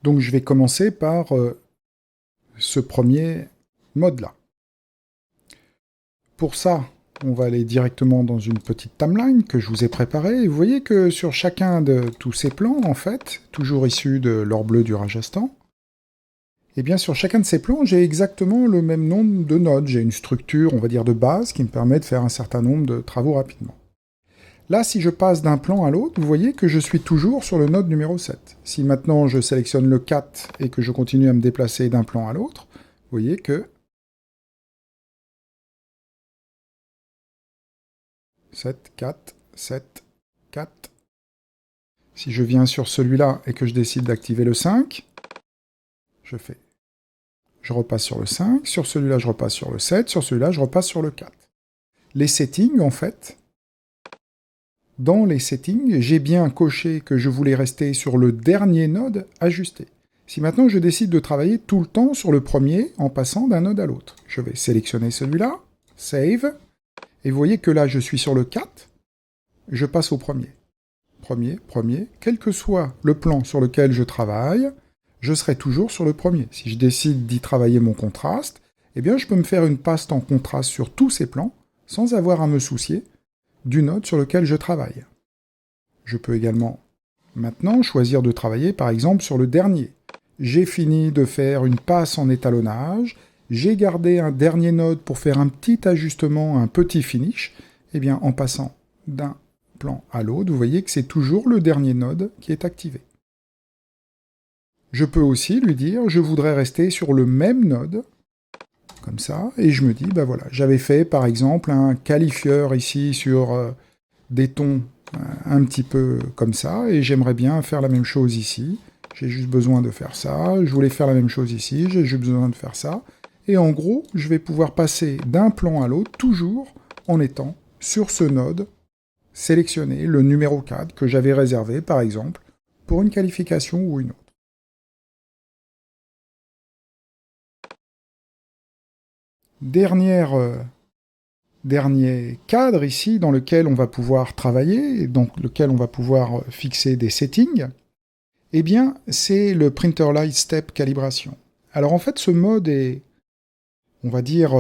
Donc, je vais commencer par ce premier mode-là. Pour ça, on va aller directement dans une petite timeline que je vous ai préparée. Et vous voyez que sur chacun de tous ces plans, en fait, toujours issus de l'or bleu du Rajasthan, et bien sur chacun de ces plans, j'ai exactement le même nombre de nodes. J'ai une structure, on va dire, de base qui me permet de faire un certain nombre de travaux rapidement. Là, si je passe d'un plan à l'autre, vous voyez que je suis toujours sur le node numéro 7. Si maintenant je sélectionne le 4 et que je continue à me déplacer d'un plan à l'autre, vous voyez que 7, 4, 7, 4. Si je viens sur celui-là et que je décide d'activer le 5, je repasse sur le 5, sur celui-là je repasse sur le 7, sur celui-là je repasse sur le 4. Les settings, en fait, dans les settings, j'ai bien coché que je voulais rester sur le dernier node ajusté. Si maintenant je décide de travailler tout le temps sur le premier en passant d'un node à l'autre, je vais sélectionner celui-là, Save, Et vous voyez que là, je suis sur le 4, je passe au premier. Premier, quel que soit le plan sur lequel je travaille, je serai toujours sur le premier. Si je décide d'y travailler mon contraste, eh bien je peux me faire une paste en contraste sur tous ces plans, sans avoir à me soucier du node sur lequel je travaille. Je peux également maintenant choisir de travailler par exemple sur le dernier. J'ai fini de faire une passe en étalonnage, j'ai gardé un dernier node pour faire un petit ajustement, un petit finish, eh bien en passant d'un plan à l'autre, vous voyez que c'est toujours le dernier node qui est activé. Je peux aussi lui dire, je voudrais rester sur le même node, comme ça, et je me dis, ben voilà, j'avais fait par exemple un qualifieur ici sur des tons un petit peu comme ça, et j'aimerais bien faire la même chose ici. J'ai juste besoin de faire ça, je voulais faire la même chose ici, j'ai juste besoin de faire ça, et en gros, je vais pouvoir passer d'un plan à l'autre, toujours en étant sur ce node sélectionné, le numéro 4, que j'avais réservé, par exemple, pour une qualification ou une autre. Dernier cadre ici dans lequel on va pouvoir travailler, et dans lequel on va pouvoir fixer des settings, eh bien, c'est le Printer Light Step Calibration. Alors en fait, ce mode est, on va dire,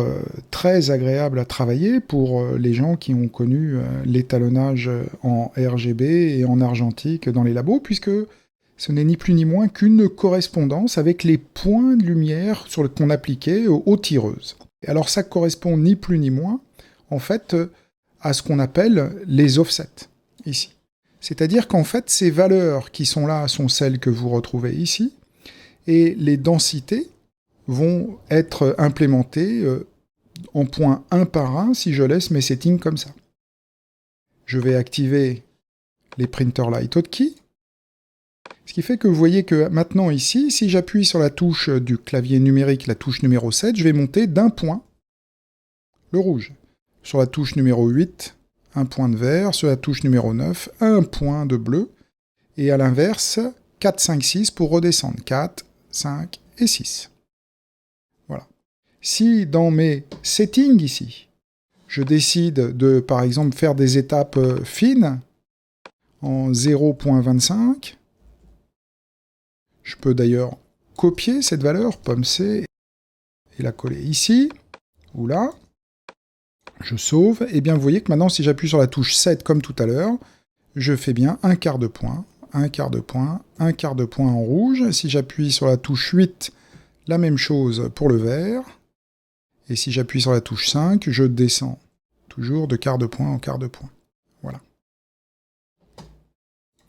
très agréable à travailler pour les gens qui ont connu l'étalonnage en RGB et en argentique dans les labos, puisque ce n'est ni plus ni moins qu'une correspondance avec les points de lumière qu'on appliquait aux tireuses. Et alors ça correspond ni plus ni moins, en fait, à ce qu'on appelle les offsets, ici. C'est-à-dire qu'en fait, ces valeurs qui sont là sont celles que vous retrouvez ici, et les densités vont être implémentées en points un par un si je laisse mes settings comme ça. Je vais activer les Printer Light Hotkey, ce qui fait que vous voyez que maintenant ici, si j'appuie sur la touche du clavier numérique, la touche numéro 7, je vais monter d'un point le rouge. Sur la touche numéro 8, un point de vert. Sur la touche numéro 9, un point de bleu. Et à l'inverse, 4, 5, 6 pour redescendre. 4, 5 et 6. Voilà. Si dans mes settings ici, je décide de, par exemple, faire des étapes fines en 0.25, je peux d'ailleurs copier cette valeur, pomme C, et la coller ici, ou là. Je sauve, et bien vous voyez que maintenant, si j'appuie sur la touche 7 comme tout à l'heure, je fais bien un quart de point, un quart de point, un quart de point en rouge. Si j'appuie sur la touche 8, la même chose pour le vert. Et si j'appuie sur la touche 5, je descends toujours de quart de point en quart de point. Voilà.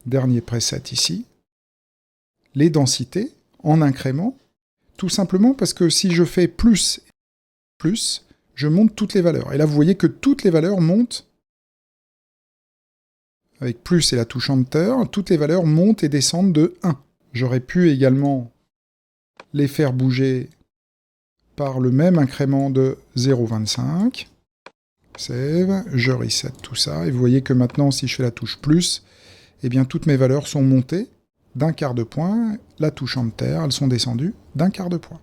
Dernier preset ici. Les densités en incrément, tout simplement parce que si je fais plus, je monte toutes les valeurs. Et là, vous voyez que toutes les valeurs montent, avec plus et la touche Enter, toutes les valeurs montent et descendent de 1. J'aurais pu également les faire bouger par le même incrément de 0,25. Save, je reset tout ça, et vous voyez que maintenant, si je fais la touche plus, eh bien toutes mes valeurs sont montées d'un quart de point, la touche Enter, elles sont descendues d'un quart de point.